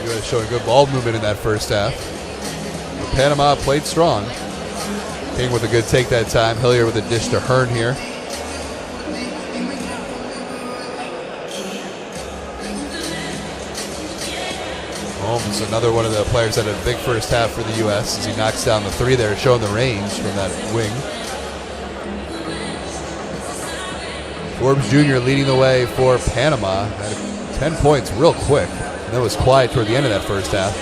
US showing good ball movement in that first half. But Panama played strong. King with a good take that time. Hilliard with a dish to Hearn here. Holmes, another one of the players that had a big first half for the U.S. as he knocks down the 3 there, showing the range from that wing. Forbes Jr. leading the way for Panama. Had 10 points real quick. And that was quiet toward the end of that first half.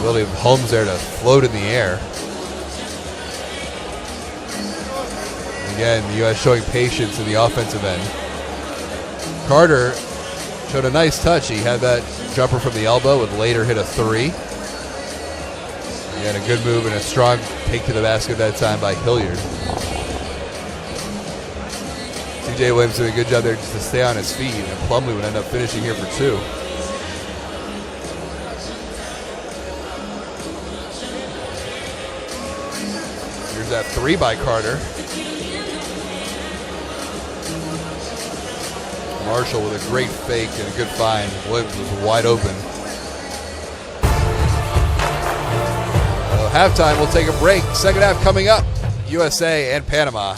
William Holmes there to float in the air. Again, the U.S. showing patience in the offensive end. Carter showed a nice touch. He had that jumper from the elbow, would later hit a 3. He had a good move and a strong take to the basket that time by Hilliard. TJ Williams doing a good job there just to stay on his feet, and Plumlee would end up finishing here for 2. Here's that 3 by Carter. Marshall with a great fake and a good find. Williams was wide open. So halftime, we'll take a break. Second half coming up. USA and Panama.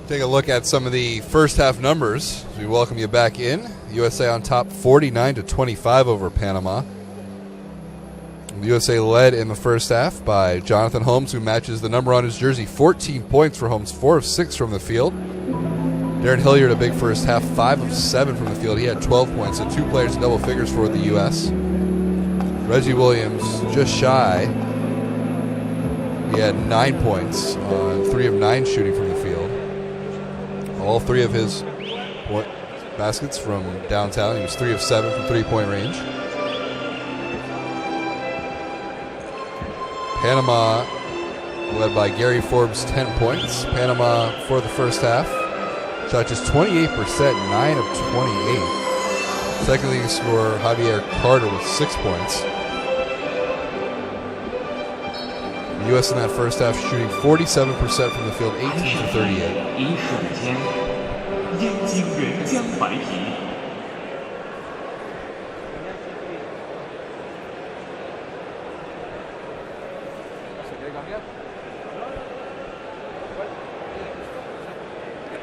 Take a look at some of the first half numbers as we welcome you back in. USA on top 49-25 over Panama. The USA led in the first half by Jonathan Holmes, who matches the number on his jersey. 14 points for Holmes, 4 of 6 from the field. Darren Hilliard, a big first half, 5 of 7 from the field. He had 12 points, so 2 players in double figures for the U.S. Reggie Williams just shy. He had 9 points on 3 of 9 shooting from the field. All 3 of his baskets from downtown. He was 3 of 7 from three-point range. Panama led by Gary Forbes, 10 points. Panama for the first half shot just 28%, 9 of 28. Second leading scorer Javier Carter with 6 points. The U.S. in that first half shooting 47% from the field, 18 for 38. 一瞬间，燕京人将白皮。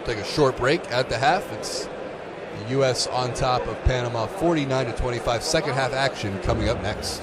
Take a short break at the half. It's U.S. on top of Panama 49-25. Second half action coming up next.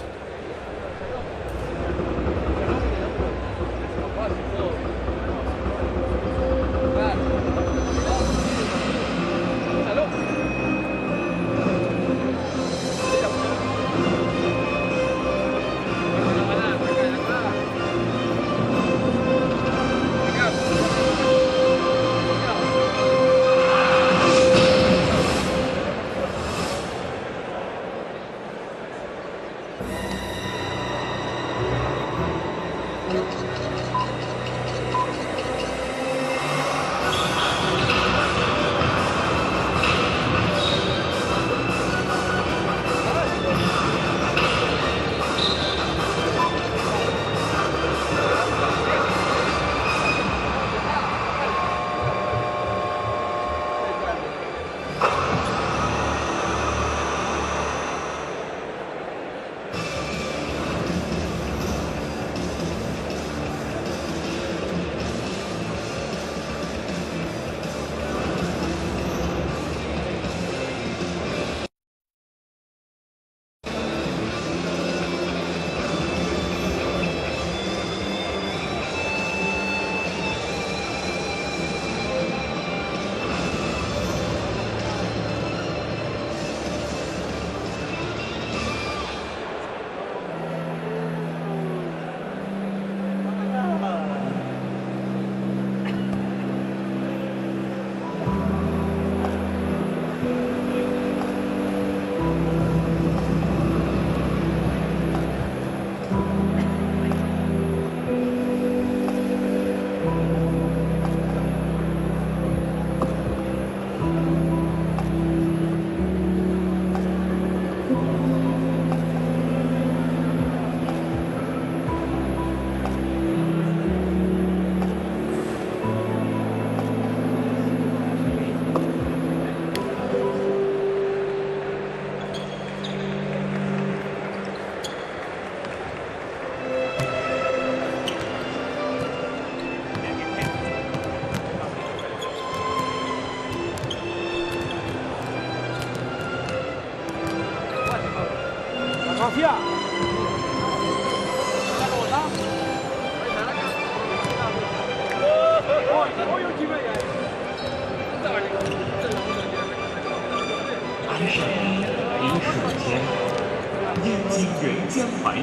安守饮水间，燕京援疆怀疑。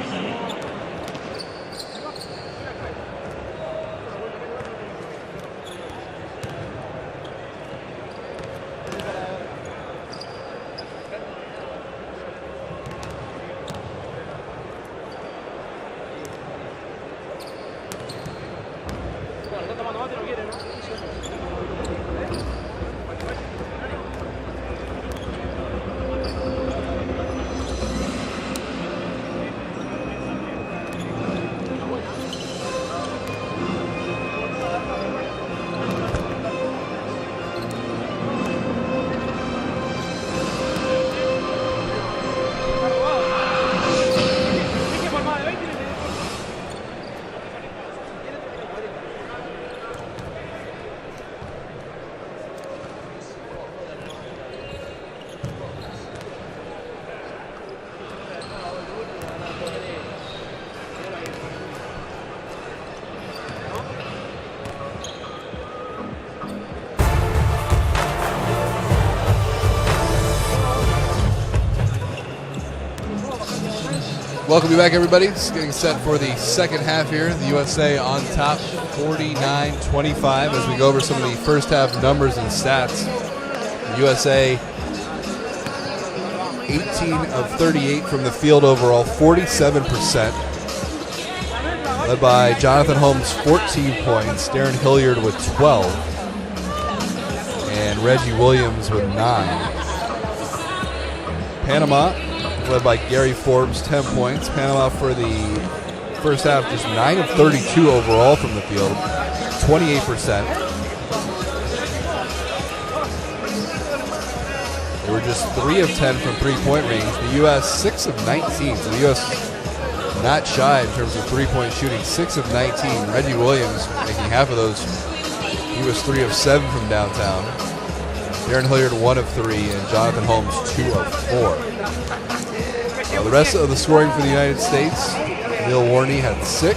Welcome you back, everybody. It's getting set for the second half here. The USA on top, 49-25, as we go over some of the first half numbers and stats. The USA 18 of 38 from the field overall, 47%. Led by Jonathan Holmes, 14 points, Darren Hilliard with 12, and Reggie Williams with 9. Panama, led by Gary Forbes, 10 points. Panama for the first half, just 9 of 32 overall from the field, 28%. They were just 3 of 10 from three-point range. The U.S. 6 of 19. So the U.S. not shy in terms of three-point shooting, 6 of 19. Reggie Williams making half of those. He was 3 of 7 from downtown. Darren Hilliard 1 of 3, and Jonathan Holmes 2 of 4. The rest of the scoring for the United States, Neil Warney had 6.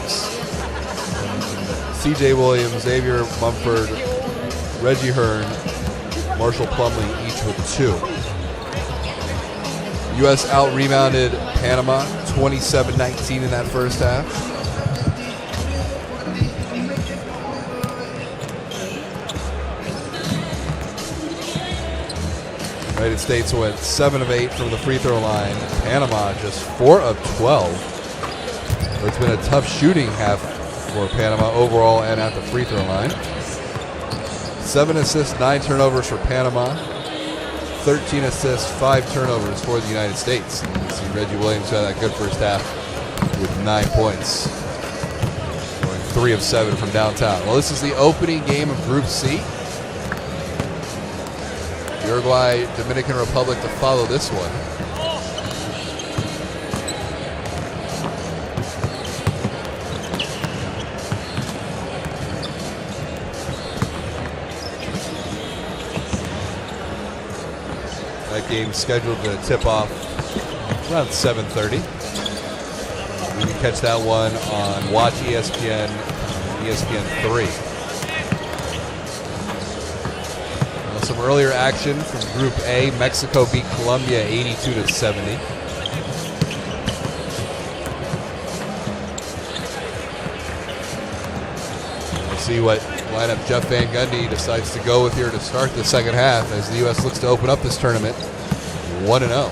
C.J. Williams, Xavier Mumford, Reggie Hearn, Marshall Plumlee, each with 2. U.S. out-rebounded Panama 27-19 in that first half. United States went 7 of 8 from the free throw line. Panama just 4 of 12. It's been a tough shooting half for Panama overall and at the free throw line. 7 assists, 9 turnovers for Panama. 13 assists, 5 turnovers for the United States. And you see Reggie Williams had that good first half with 9 points. Going 3 of 7 from downtown. Well, this is the opening game of Group C. Uruguay, Dominican Republic to follow this one. That game scheduled to tip off around 7:30. You can catch that one on Watch ESPN, ESPN 3. Some earlier action from Group A. Mexico beat Colombia 82-70. We'll see what lineup Jeff Van Gundy decides to go with here to start the second half as the U.S. looks to open up this tournament 1-0.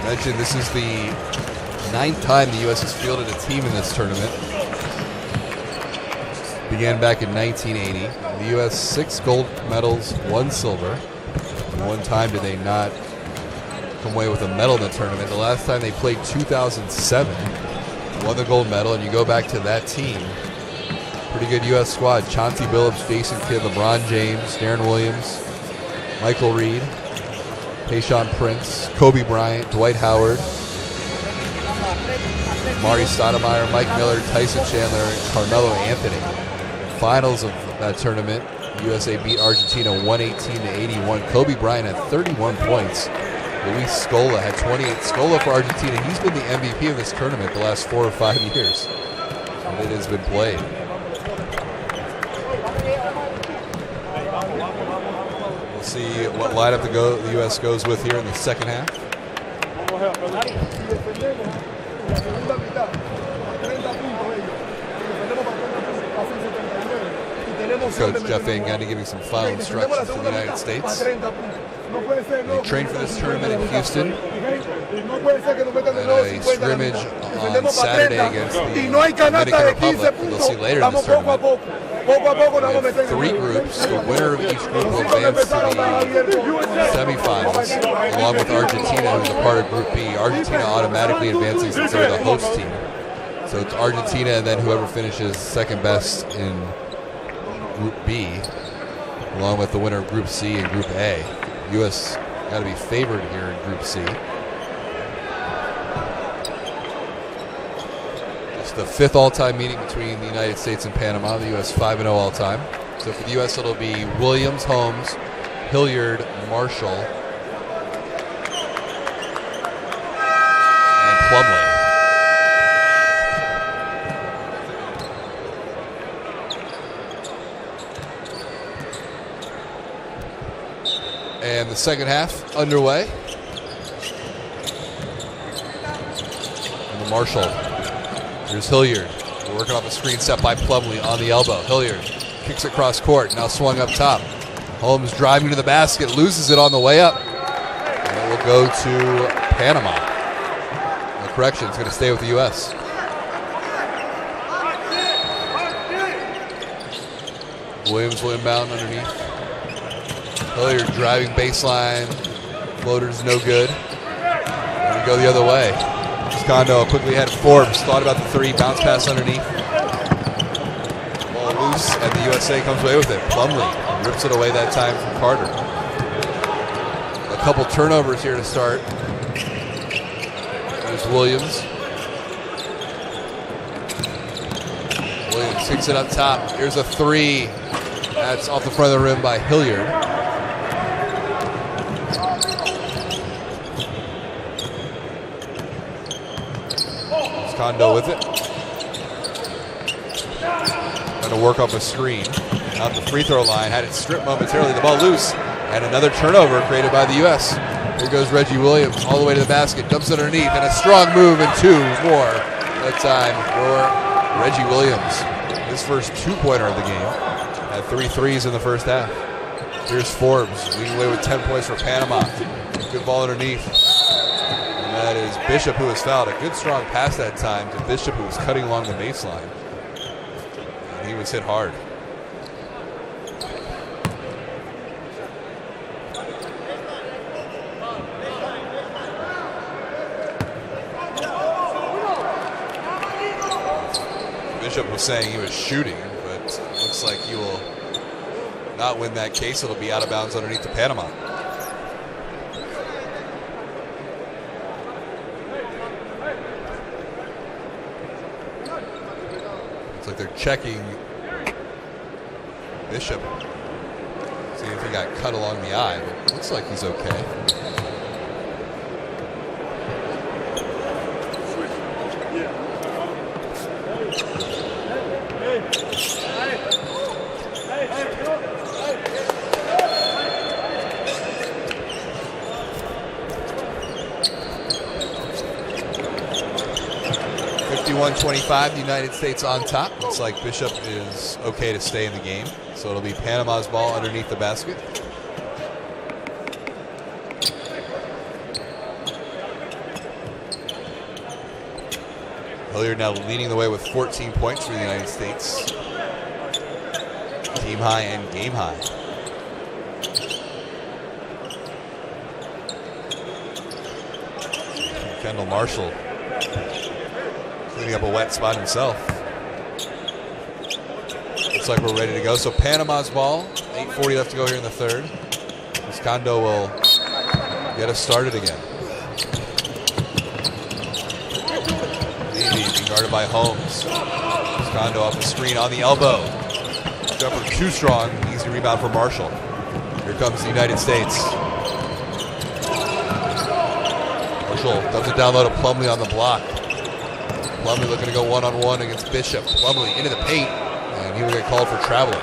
Mentioned this is the 9th time the U.S. has fielded a team in this tournament. Began back in 1980. The U.S. 6 gold medals, 1 silver. And 1 time did they not come away with a medal in the tournament. The last time they played 2007, won the gold medal, and you go back to that team. Pretty good U.S. squad. Chauncey Billups, Jason Kidd, LeBron James, Darren Williams, Michael Reed, Tayshaun Prince, Kobe Bryant, Dwight Howard, Mari Stoudemire, Mike Miller, Tyson Chandler, and Carmelo Anthony. Finals of that tournament, USA beat Argentina 118-81. Kobe Bryant had 31 points. Luis Scola had 28. Scola for Argentina, he's been the MVP of this tournament the last 4 or 5 years. And it has been played. We'll see what lineup the U.S. goes with here in the second half. Coach Jeff Van Gundy giving some final instructions to the United States. They trained for this tournament in Houston. And a scrimmage on Saturday against the Dominican Republic, we'll see later in this tournament. We have 3 groups. The winner of each group will advance to the semifinals, along with Argentina, who's a part of Group B. Argentina automatically advancing since they're the host team. So it's Argentina and then whoever finishes second best in Group B, along with the winner of Group C and Group A. U.S. got to be favored here in Group C. It's the 5th all-time meeting between the United States and Panama. The U.S. 5-0 all-time. So for the U.S. it'll be Williams, Holmes, Hilliard, Marshall, and Plumlee. And the second half underway. And the Marshall. Here's Hilliard. We're working off a screen set by Plumlee on the elbow. Hilliard kicks it cross court. Now swung up top. Holmes driving to the basket. Loses it on the way up. And it will go to Panama. The correction is going to stay with the U.S. Williams will inbound underneath. Hilliard driving baseline. Floater's no good. And we go the other way. Condo quickly had Forbes. Thought about the 3. Bounce pass underneath. Ball loose, and the USA comes away with it. Plumlee rips it away that time from Carter. A couple turnovers here to start. There's Williams. Williams kicks it up top. Here's a three. That's off the front of the rim by Hilliard. There's Kondo with it. Trying to work off a screen. Out the free throw line. Had it stripped momentarily. The ball loose. And another turnover created by the U.S. Here goes Reggie Williams all the way to the basket. Dumps it underneath. And a strong move and two more. That time for Reggie Williams. His first two-pointer of the game. Had 3 threes in the first half. Here's Forbes leading away with 10 points for Panama. Good ball underneath. And that is Bishop who was fouled. A good strong pass that time to Bishop who was cutting along the baseline. And he was hit hard. Bishop was saying he was shooting, but looks like he will not win that case. It'll be out of bounds underneath the Panama. Looks like they're checking Bishop, seeing if he got cut along the eye, but it looks like he's okay. .25, the United States on top. Looks like Bishop is okay to stay in the game. So it'll be Panama's ball underneath the basket. Hilliard now leading the way with 14 points for the United States. Team high and game high. Kendall Marshall cleaning up a wet spot himself. Looks like we're ready to go. So Panama's ball, 8:40 left to go here in the third. Kondo will get us started again. Levy being guarded by Holmes. Kondo off the screen on the elbow. Jumper too strong. Easy rebound for Marshall. Here comes the United States. Marshall dumps it down low to Plumlee on the block. Plumlee looking to go one-on-one against Bishop. Plumlee into the paint, and he will get called for traveling.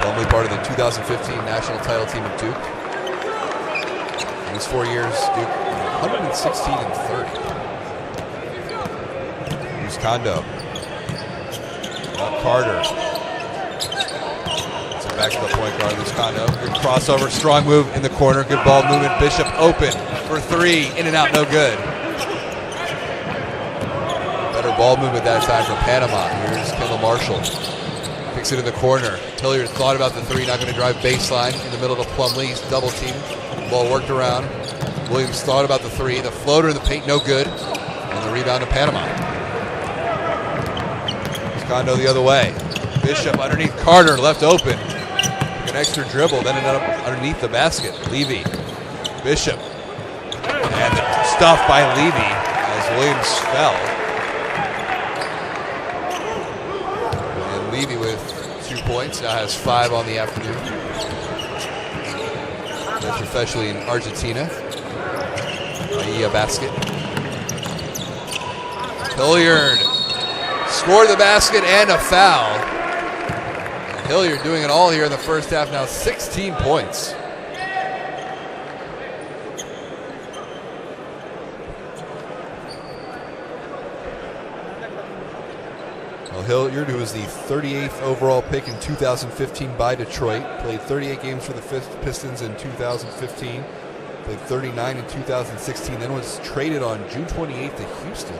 Plumlee part of the 2015 national title team at Duke. In his 4 years, Duke 116 and 30. Here's Kondo. Now Carter. So back to the point guard, Luis Kondo. Good crossover, strong move in the corner. Good ball movement. Bishop open for three. In and out, no good. Ball movement that time for Panama. Here's Kendall Marshall. Picks it in the corner. Hilliard thought about the three, not going to drive baseline. In the middle to Plumlee. He's double teamed. Ball worked around. Williams thought about the three. The floater in the paint, no good. And the rebound to Panama. Here's Kondo the other way. Bishop underneath Carter, left open. An extra dribble, then ended up underneath the basket. Levy. Bishop. And the stuff by Levy as Williams fell. Levy with 2 points, now has 5 on the afternoon. That's professionally in Argentina. Bahia basket. Hilliard scored the basket and a foul. And Hilliard doing it all here in the first half, now 16 points. Hilliard, who was the 38th overall pick in 2015 by Detroit, played 38 games for the Pistons in 2015, played 39 in 2016, then was traded on June 28th to Houston.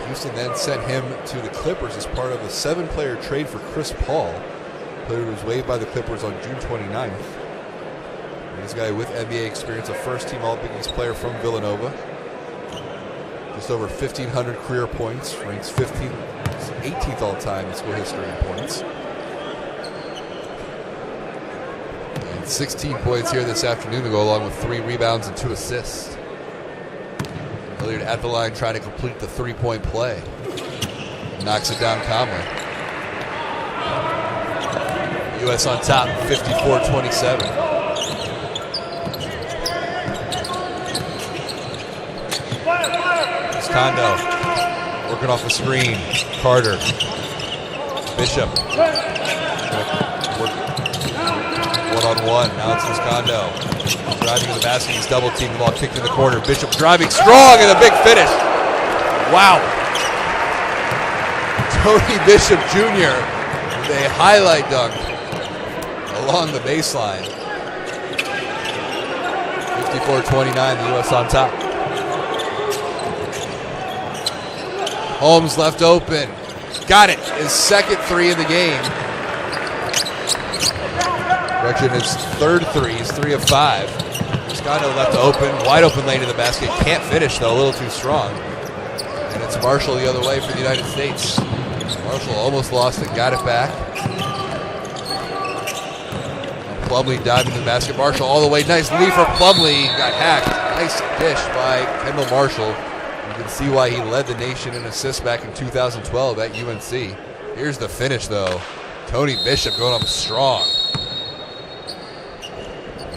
Houston then sent him to the Clippers as part of a 7-player trade for Chris Paul. Player was waived by the Clippers on June 29th. And this guy with NBA experience, a first-team All-Big East player from Villanova. Just over 1,500 career points, ranks 18th all-time in school history in points. And 16 points here this afternoon to go along with 3 rebounds and 2 assists. Hilliard at the line trying to complete the 3-point play. Knocks it down calmly. U.S. on top, 54-27. It's Kondo working off the screen. Carter. Bishop. One-on-one. Now it's Kondo. Driving to the basket. He's double teamed. The ball kicked in the corner. Bishop driving strong and a big finish. Wow. Tony Bishop Jr. with a highlight dunk along the baseline. 54-29, the U.S. on top. Holmes left open. Got it. His second three in the game. Correction, his third three. He's 3 of 5. Scotto left open. Wide open lane to the basket. Can't finish, though. A little too strong. And it's Marshall the other way for the United States. Marshall almost lost it. Got it back. Plumlee diving to the basket. Marshall all the way. Nice lead for Plumlee. Got hacked. Nice dish by Kendall Marshall. You can see why he led the nation in assists back in 2012 at UNC. Here's the finish, though. Tony Bishop going up strong.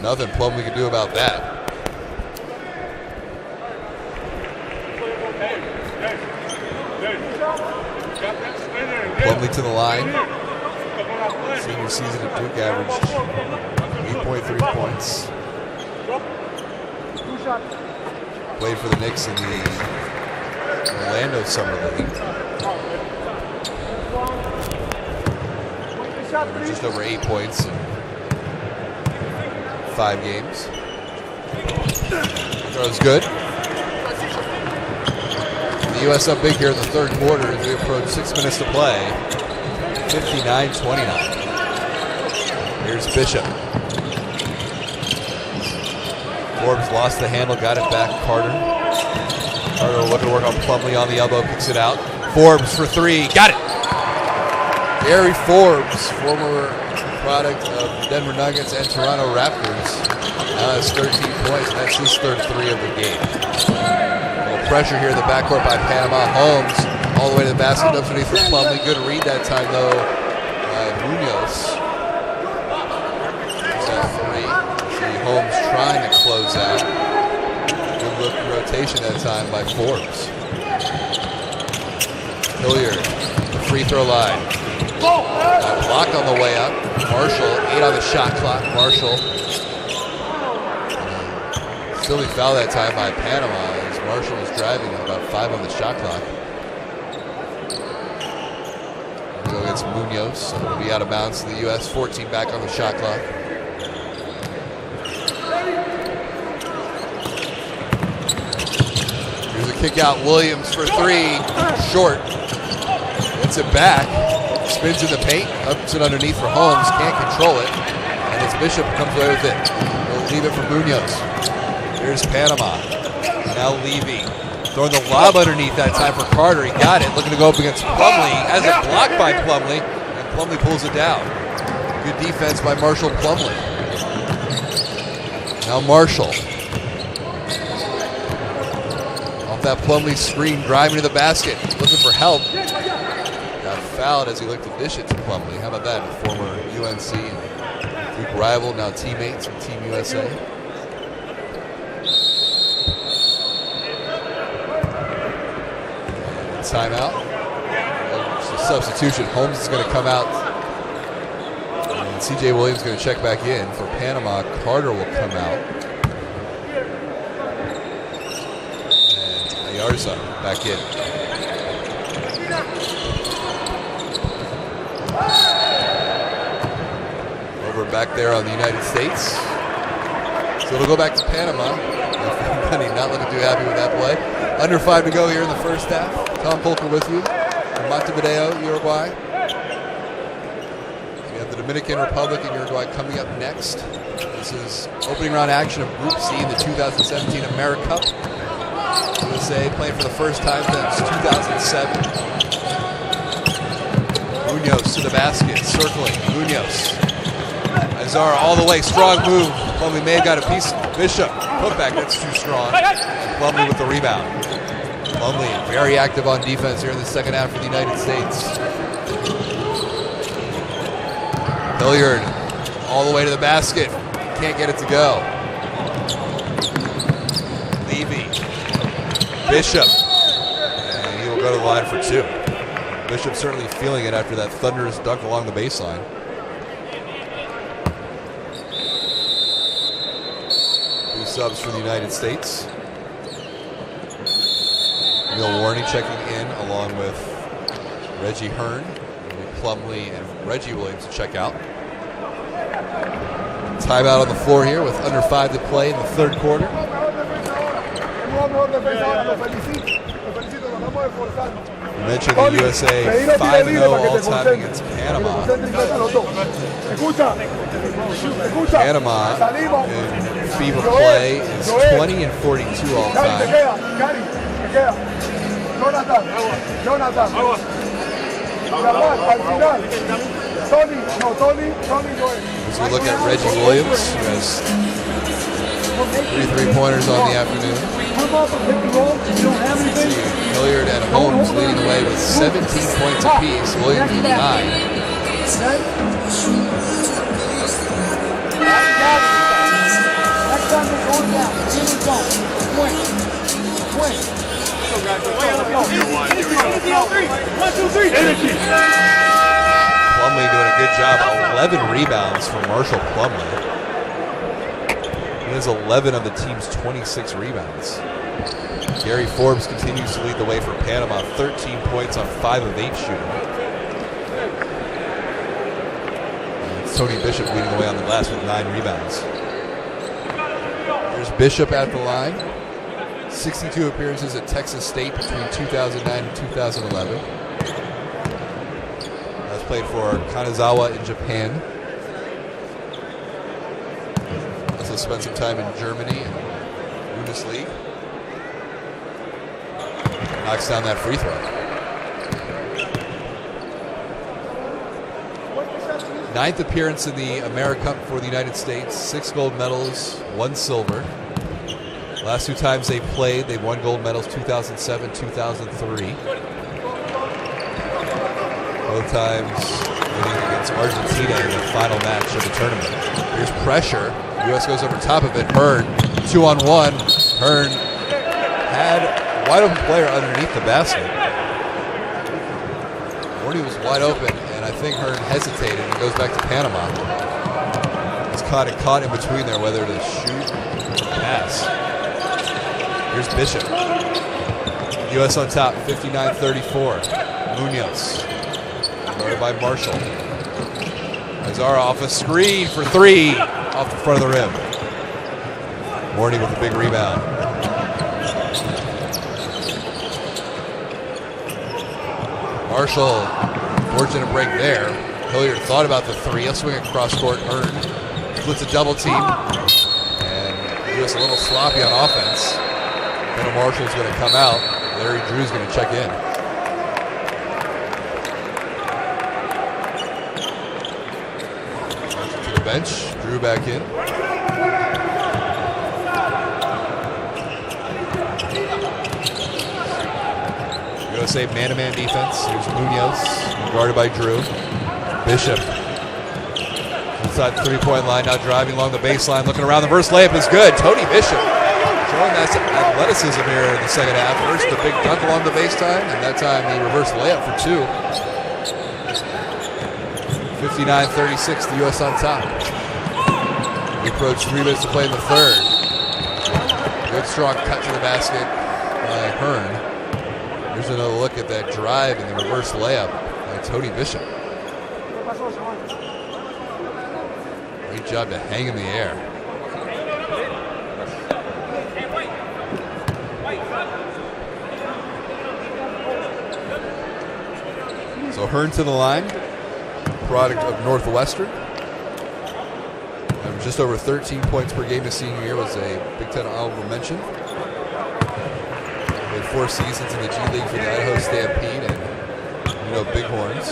Nothing Plumlee could do about that. Plumlee to the line. Senior season at Duke averaged 8.3 points. Played for the Knicks in the Orlando Summer League. Just over 8 points in 5 games. Throws good. The U.S. up big here in the third quarter as we approach 6 minutes to play. 59-29. Here's Bishop. Forbes lost the handle, got it back. Carter looking to work on Plumlee on the elbow, kicks it out. Forbes for 3, got it! Gary Forbes, former product of the Denver Nuggets and Toronto Raptors, now has 13 points, and that's his third 3 of the game. A little pressure here in the backcourt by Panama. Holmes all the way to the basket, underneath for Plumlee. Good read that time, though, by Munoz. Holmes trying to close out. Good look rotation that time by Forbes. Hilliard, the free throw line. Blocked on the way up. Marshall, 8 on the shot clock. Marshall. Silly foul that time by Panama as Marshall was driving at about 5 on the shot clock. Go against Munoz, so it'll be out of bounds to the U.S. 14 back on the shot clock. Kick out Williams for 3, short. Gets it back, spins in the paint, ups it underneath for Holmes, can't control it, and it's Bishop who comes away with it. He'll leave it for Munoz. Here's Panama, now Levy, throwing the lob underneath that time for Carter. He got it, looking to go up against Plumlee, has it blocked by Plumlee, and Plumlee pulls it down. Good defense by Marshall Plumlee. Now Marshall. That Plumlee screen, driving to the basket, looking for help. Got fouled as he looked to dish it to Plumlee. How about that? A former UNC and Duke rival, now teammates from Team USA. Timeout. It's a substitution. Holmes is going to come out. And CJ Williams is going to check back in. For Panama, Carter will come out. Yarza back in. Over back there on the United States. So it'll go back to Panama. Not looking too happy with that play. Under 5 to go here in the first half. Tom Polker with you from Montevideo, Uruguay. We have the Dominican Republic and Uruguay coming up next. This is opening round action of Group C in the 2017 AmeriCup. USA playing for the first time since 2007. Munoz to the basket, circling. Munoz. Azar all the way, strong move. Plumlee may have got a piece. Bishop, putback, that's too strong. And Plumlee with the rebound. Plumlee very active on defense here in the second half for the United States. Hilliard all the way to the basket. Can't get it to go. Levy. Bishop. And he will go to the line for two. Bishop certainly feeling it after that thunderous dunk along the baseline. Two subs for the United States. Neil Warney checking in along with Reggie Hearn, Plumlee, and Reggie Williams to check out. Timeout on the floor here with under 5 to play in the third quarter. You mentioned the USA 5-0 all-time against Panama. Panama in FIBA play is 20 and 42 all-time. As we look at Reggie Williams, who has 3 3-pointers on the afternoon. Hilliard and Holmes leading the way with 17 points apiece. Williams with 9. Plumlee doing a good job. 11 rebounds for Marshall Plumlee. He has 11 of the team's 26 rebounds. Gary Forbes continues to lead the way for Panama. 13 points on 5 of 8 shooting. And it's Tony Bishop leading the way on the glass with 9 rebounds. There's Bishop at the line. 62 appearances at Texas State between 2009 and 2011. Has played for Kanazawa in Japan. Also spent some time in Germany and Bundesliga. Knocks down that free throw. 9th appearance in the AmeriCup for the United States. 6 gold medals, 1 silver. Last 2 times they played, they won gold medals 2007, 2003. Both times winning against Argentina in the final match of the tournament. Here's pressure. U.S. goes over top of it. Hearn, 2-on-1. Hearn had a wide open player underneath the basket. Warney was wide open, and I think Hearn hesitated and goes back to Panama. He's caught in between there, whether to shoot or pass. Here's Bishop. U.S. on top, 59-34. Munoz. Guarded by Marshall. Izara off a screen for 3 off the front of the rim. Warney with a big rebound. Marshall, fortunate break there. Hilliard thought about the 3. He'll swing across court. Hearn splits a double team. And U.S. a little sloppy on offense. Then Marshall's going to come out. Larry Drew's going to check in. To the bench. Drew back in. USA man-to-man defense. Here's Munoz, guarded by Drew. Bishop. Inside the 3-point line, now driving along the baseline, looking around. The first layup is good. Tony Bishop showing that athleticism here in the second half. First, the big dunk along the baseline, and that time the reverse layup for 2. 59-36, the U.S. on top. We approach 3 minutes to play in the third. Good strong cut to the basket by Hearn. Here's another look at that drive and the reverse layup by Tony Bishop. Great job to hang in the air. So Hearn to the line, product of Northwestern. Just over 13 points per game his senior year, was a Big Ten honorable mention. Played 4 seasons in the G League for the Idaho Stampede and Bighorns.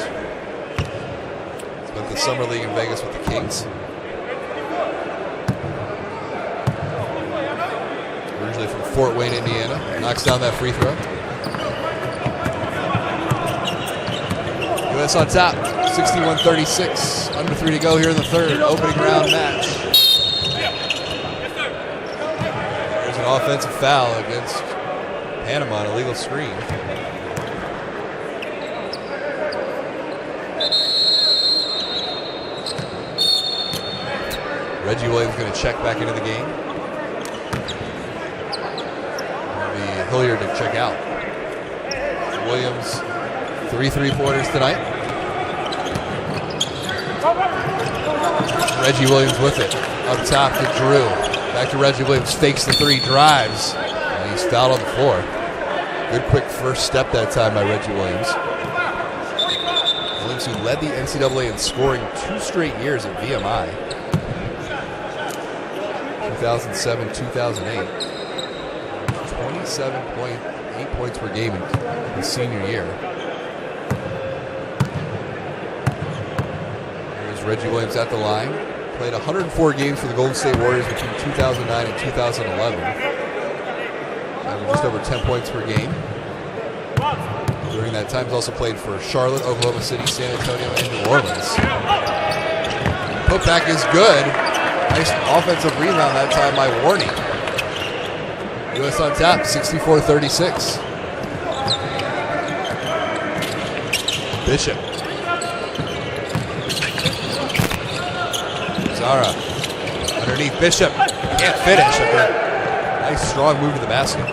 Spent the summer league in Vegas with the Kings. Originally from Fort Wayne, Indiana. Knocks down that free throw. U.S. on top, 61-36. Under 3 to go here in the third. Opening round match. There's an offensive foul against Panama, an illegal screen. Reggie Williams going to check back into the game. It'll be Hilliard to check out. Williams, 3 3-pointers tonight. Reggie Williams with it. Up top to Drew. Back to Reggie Williams. Fakes the 3, drives. And he's fouled on the floor. Good quick first step that time by Reggie Williams. Williams, who led the NCAA in scoring 2 straight years at VMI. 2007, 2008. 27.8 points per game in his senior year. Here's Reggie Williams at the line. Played 104 games for the Golden State Warriors between 2009 and 2011. Averaged just over 10 points per game. During that time, he's also played for Charlotte, Oklahoma City, San Antonio, and New Orleans. Putback is good. Nice offensive rebound that time by Warney. U.S. on top, 64-36. Bishop. Zara. Underneath Bishop. Can't finish. Nice strong move to the basket.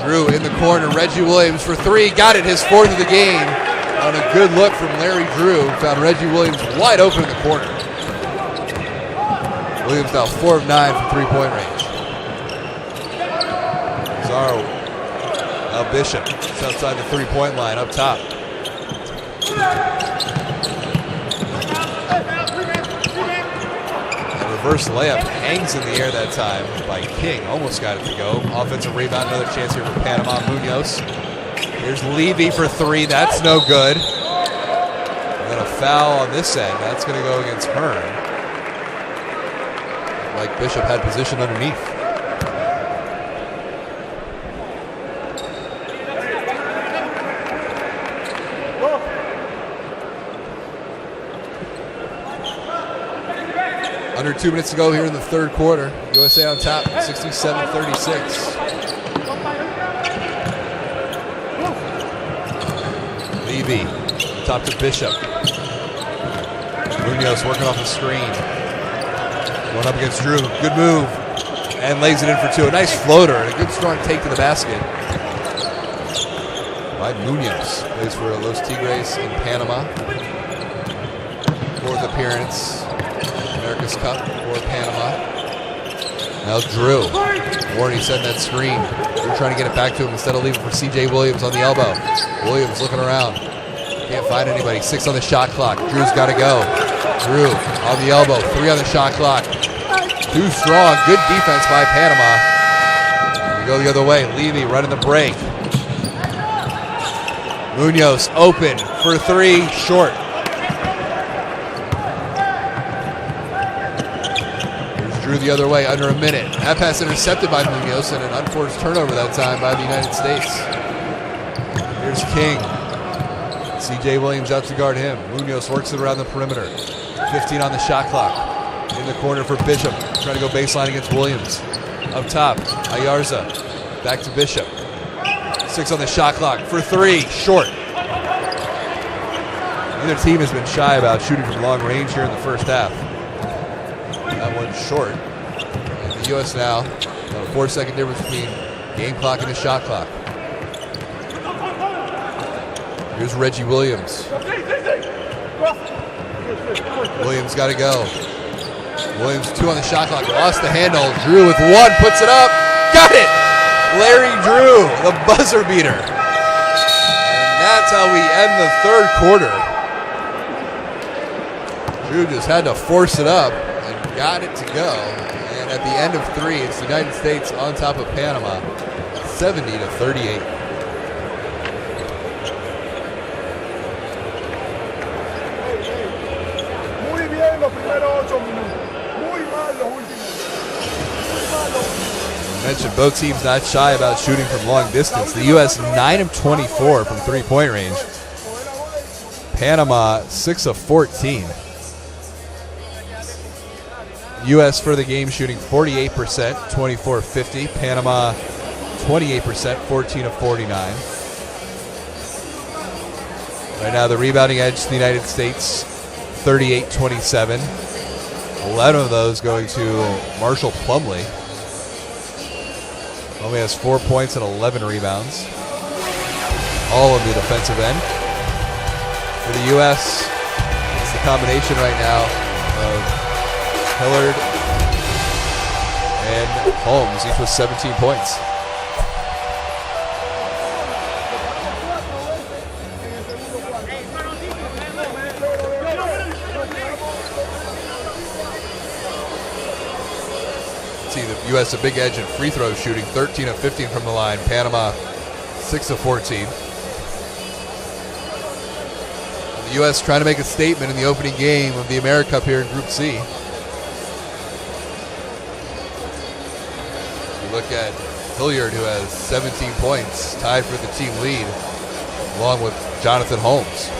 Drew in the corner. Reggie Williams for 3. Got it, his 4th of the game. On a good look from Larry Drew. Found Reggie Williams wide open in the corner. Williams now 4 of 9 from 3-point range. Zara. Now Bishop. It's outside the 3-point line up top. A reverse layup hangs in the air that time by King. Almost got it to go. Offensive rebound. Another chance here for Panama. Munoz. Here's Levy for 3. That's no good. And then a foul on this end. That's going to go against Hearn. Like Bishop had position underneath. Under 2 minutes to go here in the third quarter. USA on top, 67-36. Levy, top to Bishop. Munoz working off the screen. Going up against Drew. Good move. And lays it in for 2. A nice floater and a good strong take to the basket. By Munoz. Plays for Los Tigres in Panama. 4th appearance. America's Cup for Panama. Now Drew. Warney setting that screen. Drew trying to get it back to him instead of leaving for C.J. Williams on the elbow. Williams looking around. Can't find anybody. 6 on the shot clock. Drew's got to go. Drew on the elbow. 3 on the shot clock. Too strong. Good defense by Panama. We go the other way. Levy running the break. Munoz open for 3. Short. Here's Drew the other way. Under a minute. That pass intercepted by Munoz and an unforced turnover that time by the United States. Here's King. C.J. Williams out to guard him. Munoz works it around the perimeter. 15 on the shot clock. In the corner for Bishop. Trying to go baseline against Williams. Up top, Ayarza. Back to Bishop. 6 on the shot clock for 3. Short. Neither team has been shy about shooting from long range here in the first half. That one's short. And the U.S. now, about a 4-second difference between game clock and the shot clock. Here's Reggie Williams. Williams got to go. Williams 2 on the shot clock. Lost the handle. Drew with 1. Puts it up. Got it. Larry Drew, the buzzer beater. And that's how we end the third quarter. Drew just had to force it up and got it to go. And at the end of 3, it's the United States on top of Panama, 70-38. Los primeros 8 minutos. Muy mal los últimos. Muy mal los últimos. mentioned both teams not shy about shooting from long distance. The U.S. 9 of 24 from three-point range. Panama 6 of 14. U.S. for the game shooting 48%, 24-50. Panama 28%, 14 of 49. Right now the rebounding edge to the United States, 38-27. 11 of those going to Marshall Plumlee. Plumlee has 4 points and 11 rebounds. All on the defensive end. For the U.S., it's the combination right now of Hillard and Holmes, each with 17 points. The U.S. a big edge in free throw shooting, 13 of 15 from the line. Panama 6 of 14. The U.S. trying to make a statement in the opening game of the AmeriCup here in Group C. You look at Hilliard, who has 17 points, tied for the team lead, along with Jonathan Holmes.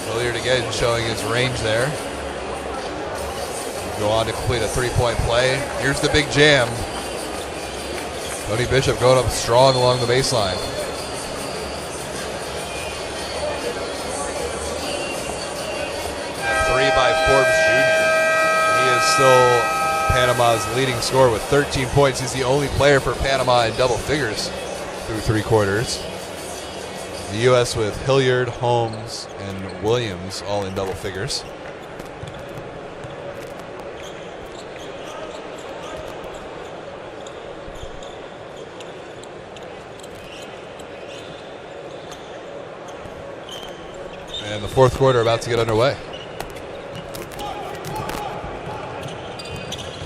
Hilliard again showing his range there. Go on to complete a three-point play. Here's the big jam. Tony Bishop going up strong along the baseline. Three by Forbes Jr. He is still Panama's leading scorer with 13 points. He's the only player for Panama in double figures through three quarters. The U.S. with Hilliard, Holmes, and Williams all in double figures. And the fourth quarter about to get underway.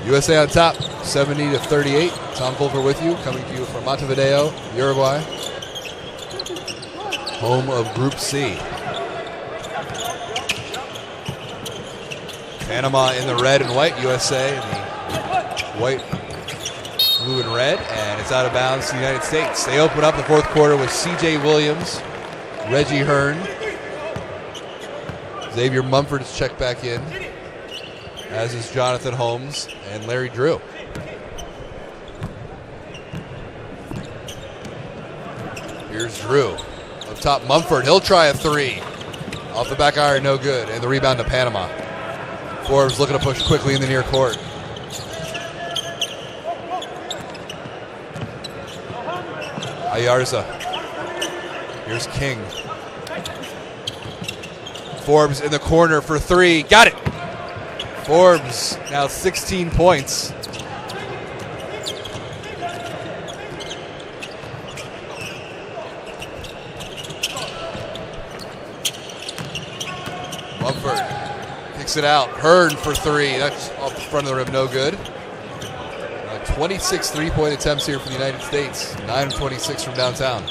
USA on top, 70-38. Tom Pulver with you, coming to you from Montevideo, Uruguay. Home of Group C. Panama in the red and white, USA in the white, blue, and red, and it's out of bounds to the United States. They open up the fourth quarter with C.J. Williams, Reggie Hearn, Xavier Mumford's checked back in, as is Jonathan Holmes and Larry Drew. Here's Drew. Up top, Mumford. He'll try a three. Off the back iron, no good. And the rebound to Panama. Forbes looking to push quickly in the near court. Ayarza. Here's King. Forbes in the corner for three. Got it. Forbes now 16 points. Mumford kicks it out. Hearn for three. That's off the front of the rim, no good. 26 three-point attempts here for the United States. 9 of 26 from downtown.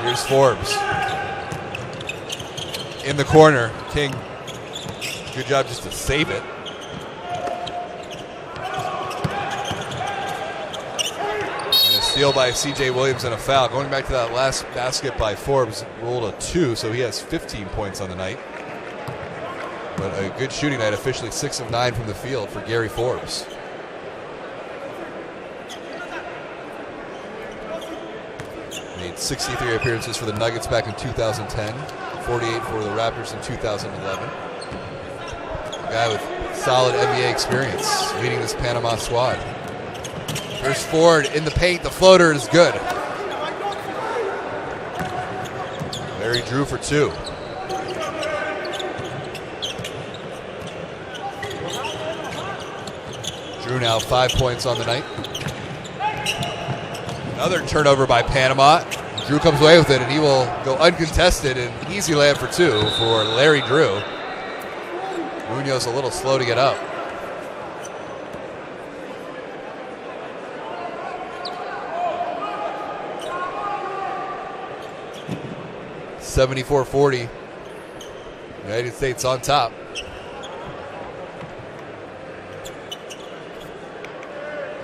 Here's Forbes. In the corner, King. Good job just to save it. And a steal by C.J. Williams and a foul. Going back to that last basket by Forbes, rolled a 2, so he has 15 points on the night. But a good shooting night, officially 6 of 9 from the field for Gary Forbes. Made 63 appearances for the Nuggets back in 2010, 48 for the Raptors in 2011. A guy with solid NBA experience leading this Panama squad. Here's Ford in the paint. The floater is good. Larry Drew for two. Drew now 5 points on the night. Another turnover by Panama. Drew comes away with it, and he will go uncontested. An easy layup for two for Larry Drew. Munoz a little slow to get up. 74-40. United States on top.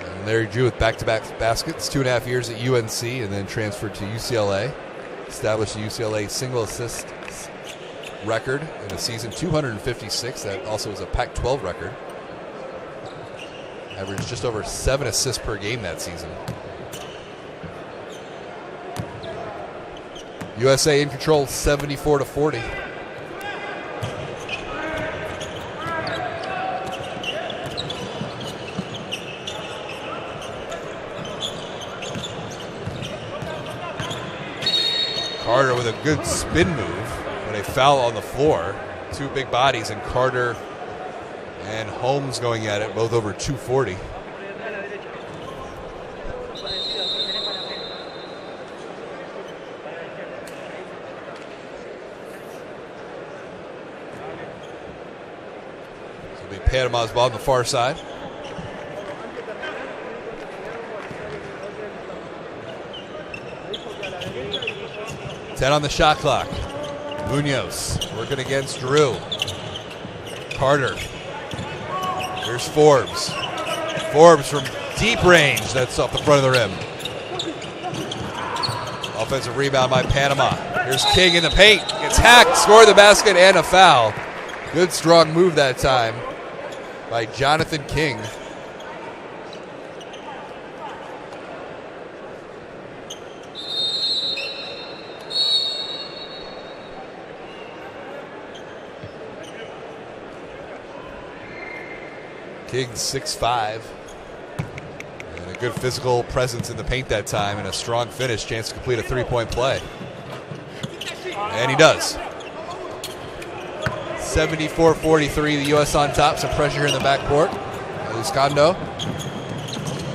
And Larry Drew with back-to-back baskets, 2.5 years at UNC, and then transferred to UCLA. Established the UCLA single assist record in a season, 256. That also was a Pac-12 record. Averaged just over 7 assists per game that season. USA in control, 74-40. Carter with a good spin move, but a foul on the floor. Two big bodies, and Carter and Holmes going at it, both over 240. Panama's ball on the far side. Ten on the shot clock. Munoz working against Drew. Carter. Here's Forbes. Forbes from deep range. That's off the front of the rim. Offensive rebound by Panama. Here's King in the paint. Gets hacked. Scored the basket and a foul. Good strong move that time by Jonathan King. King 6'5", and a good physical presence in the paint that time, and a strong finish, chance to complete a three-point play. And he does. 74-43, the U.S. on top. Some pressure here in the backcourt. Luscando.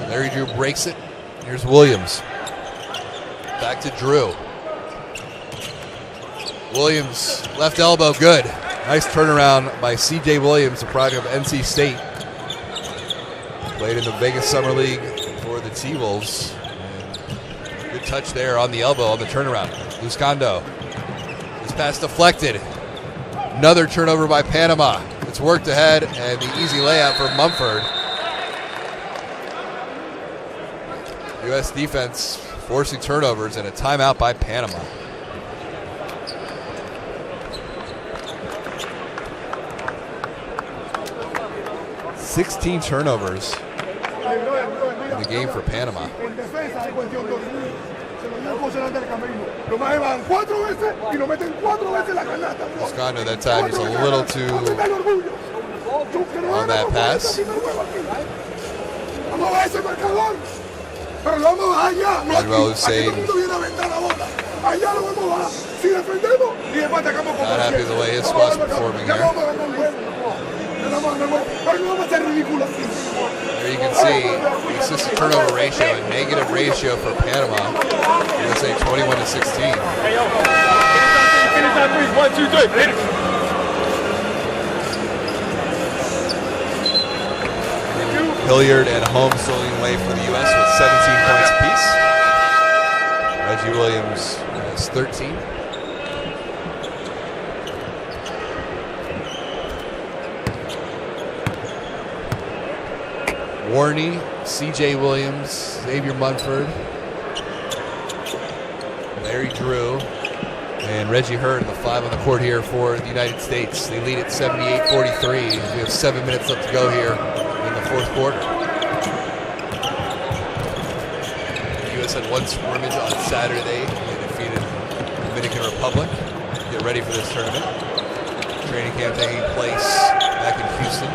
Larry Drew breaks it. Here's Williams. Back to Drew. Williams, left elbow, good. Nice turnaround by C.J. Williams, the product of NC State. Played in the Vegas Summer League for the T-Wolves. Good touch there on the elbow on the turnaround. Luscando. This pass deflected. Another turnover by Panama. It's worked ahead, and the easy layup for Mumford. U.S. defense forcing turnovers and a timeout by Panama. $16 turnovers in the game for Panama. Luscando that time is a little too on that pass. Manuel Hussein not happy with the way his squad's performing here. There you can see the assist to turnover ratio, a negative ratio for Panama. USA 21-16. Hilliard and Holmes still leading the way for the U.S. with 17 points apiece. Reggie Williams has 13. Warney, C.J. Williams, Xavier Munford, Larry Drew, and Reggie Hurd, the five on the court here for the United States. They lead at 78-43. We have 7 minutes left to go here in the fourth quarter. The U.S. had one scrimmage on Saturday. They defeated the Dominican Republic. Get ready for this tournament. Training camp taking place back in Houston.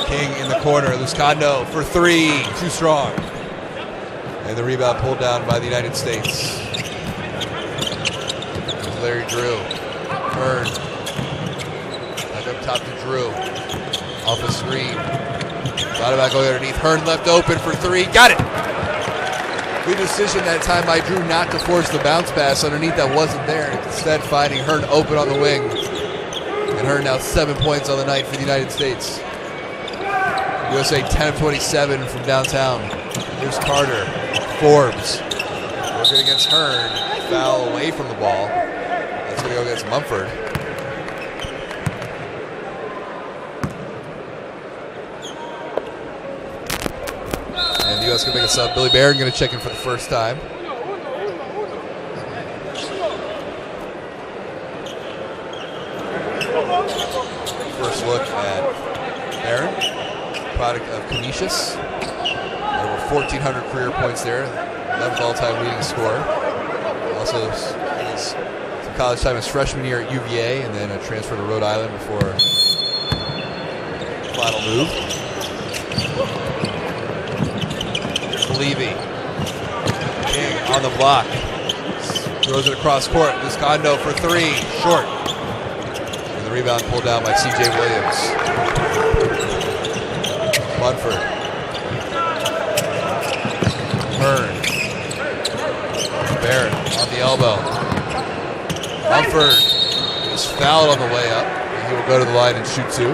King in the corner. Luscando for three. Too strong. And the rebound pulled down by the United States. There's Larry Drew. Hearn. Back up top to Drew. Off a screen. Got it back over underneath. Hearn left open for three. Got it. Good decision that time by Drew not to force the bounce pass underneath that wasn't there. Instead finding Hearn open on the wing. And Hearn now 7 points on the night for the United States. USA 10 of 27 from downtown. Here's Carter. Forbes working against Hearn. foul away from the ball. That's going to go against Mumford. And the U.S. going to make a sub. Billy Barron going to check in for the first time. First look at Barron, product of Canisius. Over 1,400 career points there. 11th all-time leading scorer. Also some college time his freshman year at UVA, and then a transfer to Rhode Island before final move. Levy. King on the block. Throws it across court. Viscondo for three. Short. And the rebound pulled down by C.J. Williams. Munford. Hearn. Barrett on the elbow. Mumford is fouled on the way up. And he will go to the line and shoot two.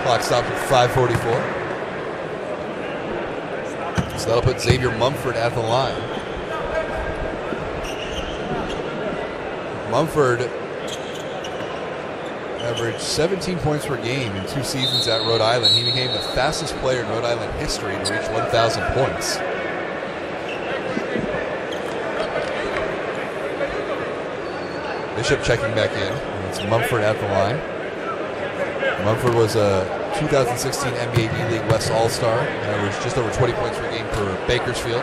Clock stopped at 5:44. So that'll put Xavier Mumford at the line. Mumford averaged 17 points per game in 2 seasons at Rhode Island. He became the fastest player in Rhode Island history to reach 1,000 points. Bishop checking back in. It's Mumford at the line. Mumford was a 2016 NBA D-League West All-Star. Averaged just over 20 points per game for Bakersfield.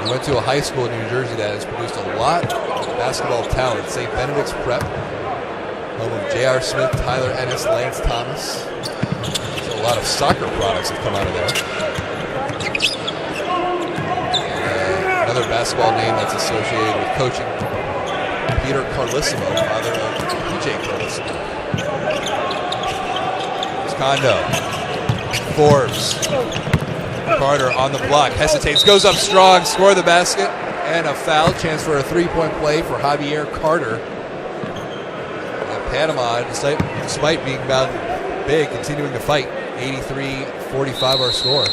He went to a high school in New Jersey that has produced a lot of basketball talent. St. Benedict's Prep, home of J.R. Smith, Tyler Ennis, Lance Thomas. So a lot of soccer products have come out of there. Another basketball name that's associated with coaching, Peter Carlissimo, father of PJ Carlissimo. Viscondo. Forbes. Carter on the block, hesitates, goes up strong, score the basket, and a foul. Chance for a three-point play for Javier Carter. And Panama, despite being bound big, continuing to fight. 83-45 our score.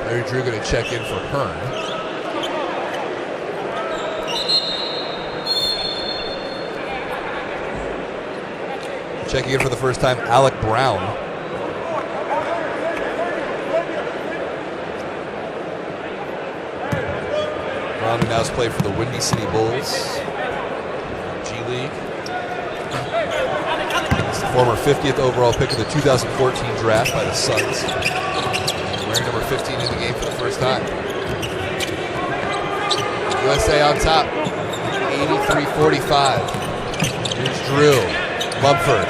Larry Drew going to check in for Hearn. Checking in for the first time, Alec Brown. Brown, who now has played for the Windy City Bulls, G League. He's the former 50th overall pick of the 2014 draft by the Suns. Wearing number 15 in the game for the first time. USA on top, 83-45. Here's Drew. Mumford.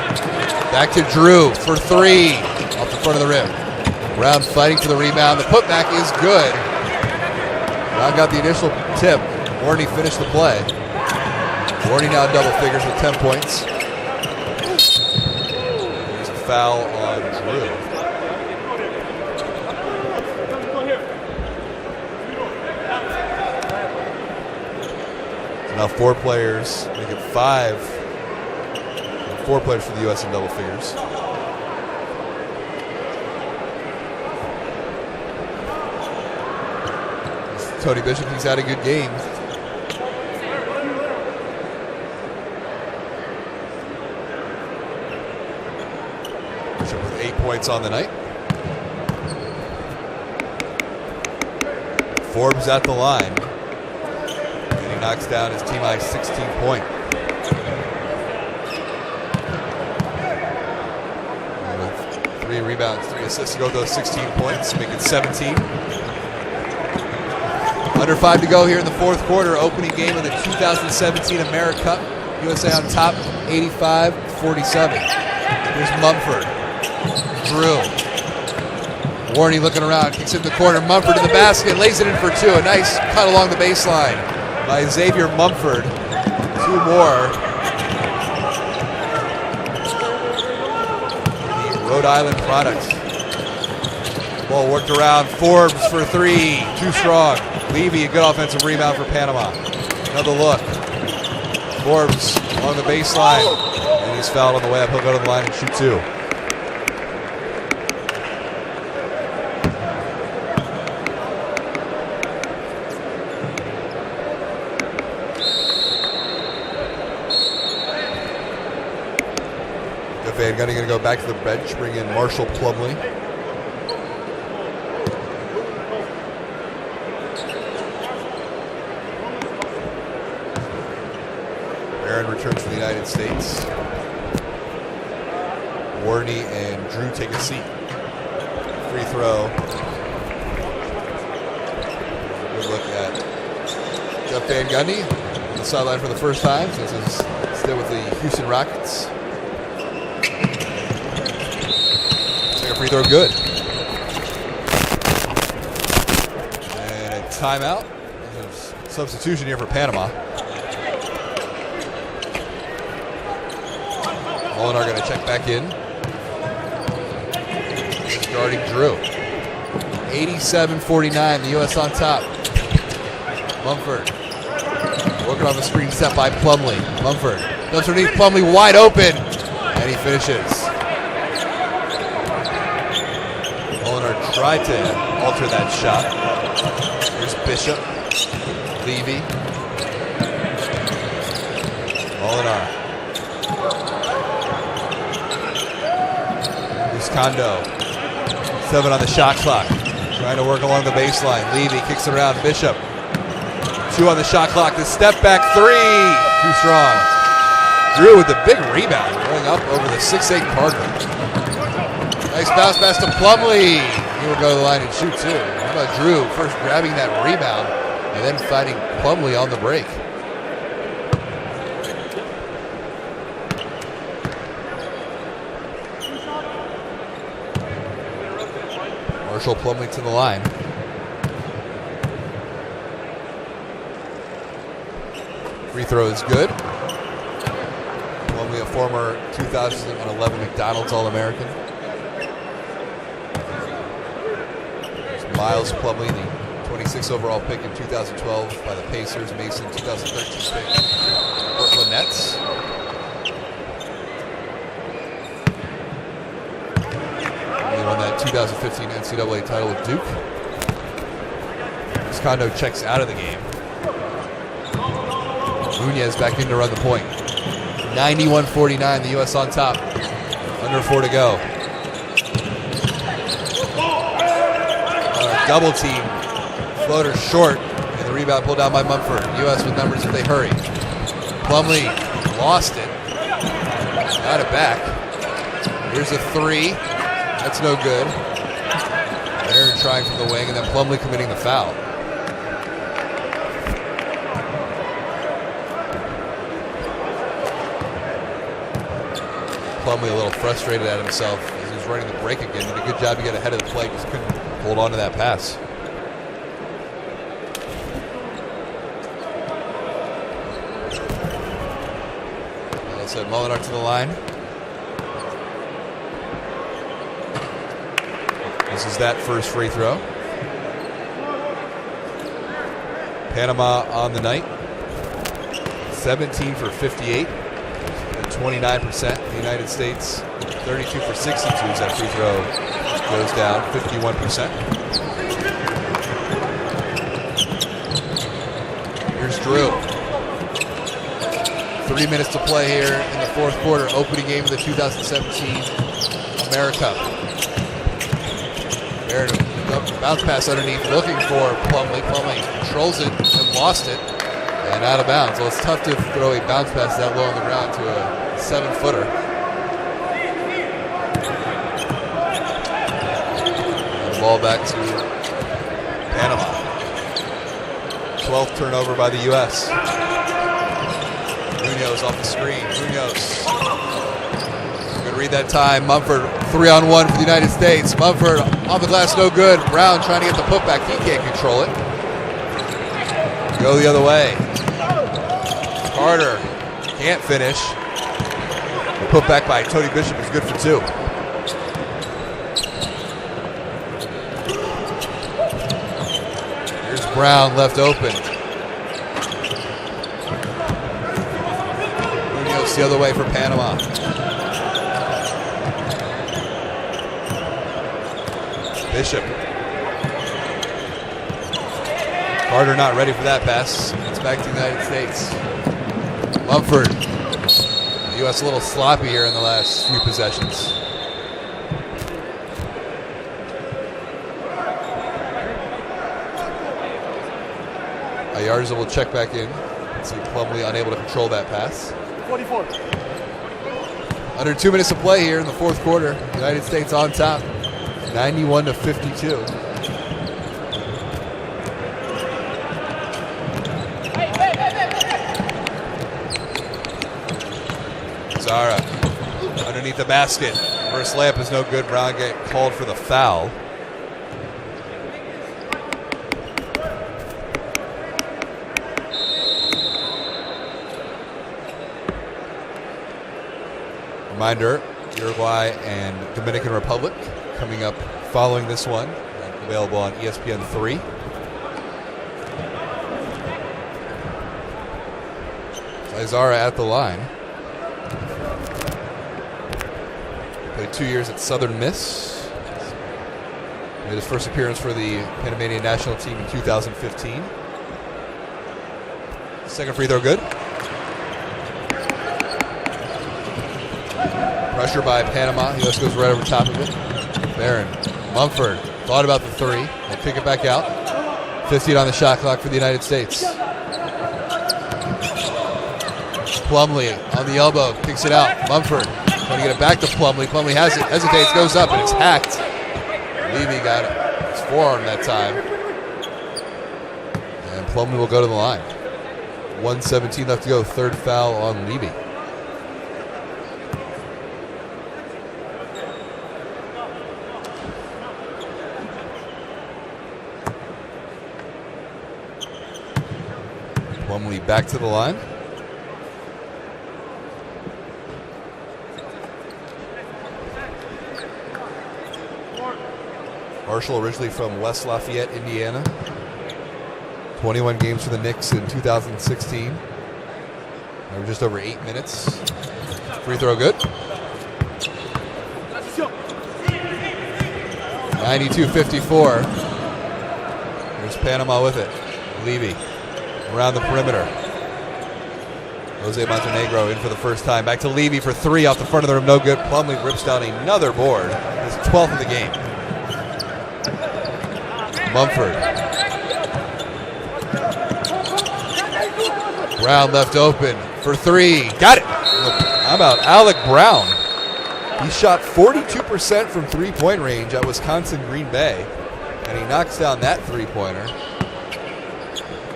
Back to Drew for three. Off the front of the rim. Brown fighting for the rebound. The putback is good. Brown got the initial tip. Warney finished the play. Warney now double figures with 10 points. There's a foul on Drew. So now 4 players, make it 5. 4 players for the U.S. in double figures. Tony Bishop, he's had a good game. Bishop with 8 points on the night. Forbes at the line. And he knocks down his team high 16th point. And with 3 rebounds, 3 assists to go with those 16 points, make it 17. Under 5 to go here in the fourth quarter. Opening game of the 2017 America Cup. USA on top, 85-47. Here's Mumford. Drew. Warney looking around, kicks it in the corner. Mumford in the basket, lays it in for 2. A nice cut along the baseline by Xavier Mumford. 2 more. The Rhode Island product. Ball worked around. Forbes for 3. Too strong. Levy, a good offensive rebound for Panama. Another look. Forbes along the baseline. And he's fouled on the way up. He'll go to the line and shoot two. UsavPan going to go back to the bench, bring in Marshall Plumlee. Aaron returns to the United States. Warney and Drew take a seat. Free throw. Good look at Jeff Van Gundy on the sideline for the first time since he's still with the Houston Rockets. Second free throw, good. And a timeout. There's a substitution here for Panama. Molinar going to check back in. He's guarding Drew. 87-49, the U.S. on top. Mumford working on the screen set by Plumlee. Mumford dumps underneath Plumlee, wide open, and he finishes. Molinar tried to alter that shot. Here's Bishop, Levy, Molinar. Kondo, 7 on the shot clock. Trying to work along the baseline. Levy kicks around Bishop. 2 on the shot clock. The step back 3. Too strong. Drew with the big rebound. Going up over the 6'8 Carter. Nice bounce pass to Plumlee. He will go to the line and shoot too. How about Drew first grabbing that rebound and then fighting Plumlee on the break. Marshall Plumlee to the line. Free throw is good. Plumlee, a former 2011 McDonald's All-American. Miles Plumlee, the 26th overall pick in 2012 by the Pacers. Mason, 2013 pick, Brooklyn Nets. Won that 2015 NCAA title with Duke. Kondo checks out of the game. Nunez back in to run the point. 91-49, the U.S. on top. Under 4 to go. Double team. Floater short, and the rebound pulled down by Mumford. U.S. with numbers if they hurry. Plumlee lost it. Got it back. Here's a 3. That's no good. Aaron trying from the wing, and then Plumlee committing the foul. Plumlee a little frustrated at himself as he was running the break again. Did a good job to get ahead of the play, just couldn't hold on to that pass. Like I said, Molinar to the line. This is that first free throw. Panama on the night. 17 for 58. 29%. The United States 32 for 62 as that free throw goes down. 51%. Here's Drew. 3 minutes to play here in the fourth quarter. Opening game of the 2017 America. Aaron, bounce pass underneath, looking for Plumlee. Plumlee controls it and lost it, and out of bounds. Well, it's tough to throw a bounce pass that low on the ground to a 7-footer. And the ball back to Panama. 12th turnover by the U.S. Munoz off the screen. Munoz. Good read that time. Mumford 3-on-1 for the United States. Mumford off the glass, no good. Brown trying to get the putback. He can't control it. Go the other way. Carter can't finish. The putback by Tony Bishop is good for 2. Here's Brown left open. Munoz the other way for Panama. Bishop. Carter not ready for that pass. It's back to the United States. Mumford. The U.S. a little sloppy here in the last few possessions. Ayarza will check back in. See Plumlee unable to control that pass. 44. Under 2 minutes of play here in the fourth quarter. United States on top, 91-52. Zara underneath the basket. First layup is no good. Brown get called for the foul. Reminder, Uruguay and Dominican Republic coming up following this one. Available on ESPN3. Izara at the line. Played 2 years at Southern Miss. Made his first appearance for the Panamanian national team in 2015. Second free throw good. Pressure by Panama. U.S. goes right over top of it. Barron. Mumford thought about the three. They kick it back out. 15 on the shot clock for the United States. Plumlee on the elbow. Kicks it out. Mumford trying to get it back to Plumlee. Plumlee has it. Hesitates. Goes up and it's hacked. Levy got it. His forearm that time. And Plumlee will go to the line. 1:17 left to go. Third foul on Levy. Plumlee back to the line. Marshall originally from West Lafayette, Indiana. 21 games for the Knicks in 2016. They were just over 8 minutes. Free throw good. 92-54. There's Panama with it. Levy around the perimeter. Jose Montenegro in for the first time. Back to Levy for three off the front of the rim. No good. Plumlee rips down another board. His 12th of the game. Mumford. Brown left open for three. Got it. How about Alec Brown? He shot 42% from three-point range at Wisconsin Green Bay, and he knocks down that three-pointer.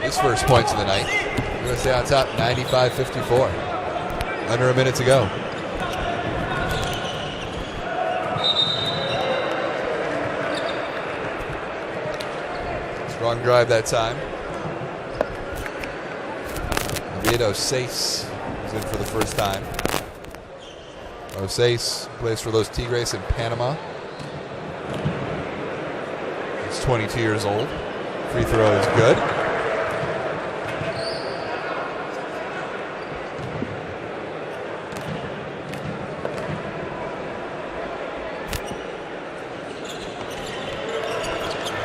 His first points of the night. USA on top, 95-54. Under a minute to go. Strong drive that time. Oviedo Sace is in for the first time. Sace plays for Los Tigres in Panama. He's 22 years old. Free throw is good.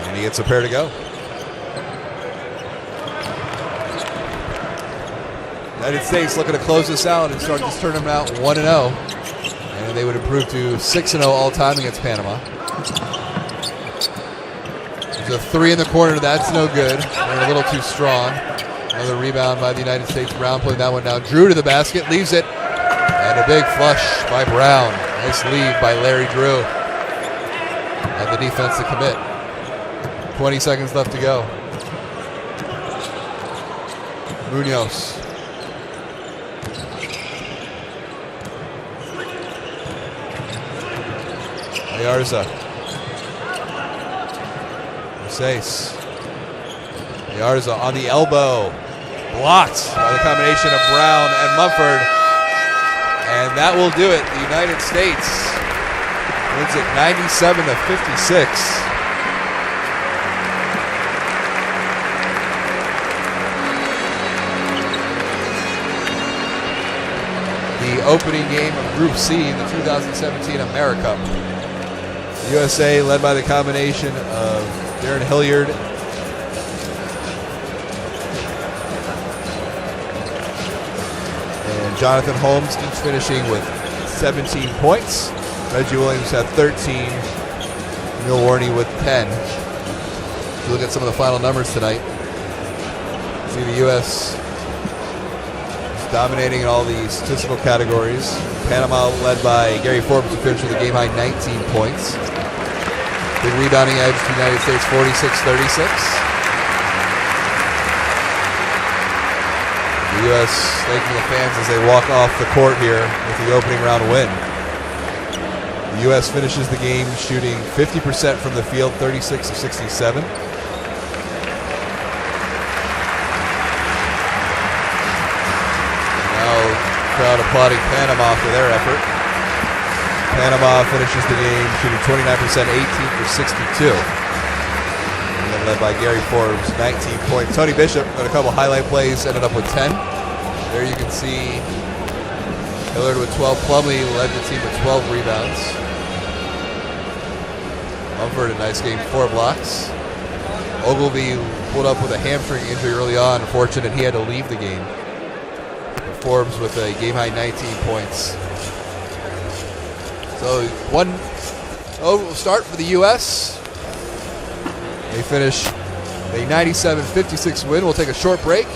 And he gets a pair to go. United States looking to close this out and start this tournament out 1-0. And they would improve to 6-0 all-time against Panama. There's a three in the corner. That's no good. They're a little too strong. Another rebound by the United States. Brown putting that one down. Drew to the basket. Leaves it. And a big flush by Brown. Nice lead by Larry Drew. And the defense to commit. 20 seconds left to go. Munoz. Ayarza. Sace. Ayarza on the elbow. Blocked by the combination of Brown and Mumford. And that will do it. The United States wins it 97-56. The opening game of Group C in the 2017 AmeriCup. The USA led by the combination of Darren Hilliard and Jonathan Holmes, each finishing with 17 points. Reggie Williams had 13. Neil Warney with 10. If you look at some of the final numbers tonight, see the U.S. is dominating in all the statistical categories. Panama led by Gary Forbes to finish with a game-high 19 points. Big rebounding edge to the United States, 46-36. The U.S. thanking the fans as they walk off the court here with the opening round win. The U.S. finishes the game shooting 50% from the field, 36 of 67. Crowd applauding Panama for their effort. Panama finishes the game shooting 29%, 18 for 62. And then led by Gary Forbes, 19 points. Tony Bishop got a couple highlight plays, ended up with 10. There you can see Hilliard with 12. Plumlee led the team with 12 rebounds. Mumford, a nice game, 4 blocks. Ogilvy pulled up with a hamstring injury early on. Unfortunate, he had to leave the game. Forbes with a game-high 19 points. So we'll start for the U.S. They finish a 97-56 win. We'll take a short break.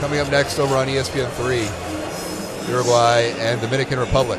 Coming up next over on ESPN3, Uruguay and Dominican Republic.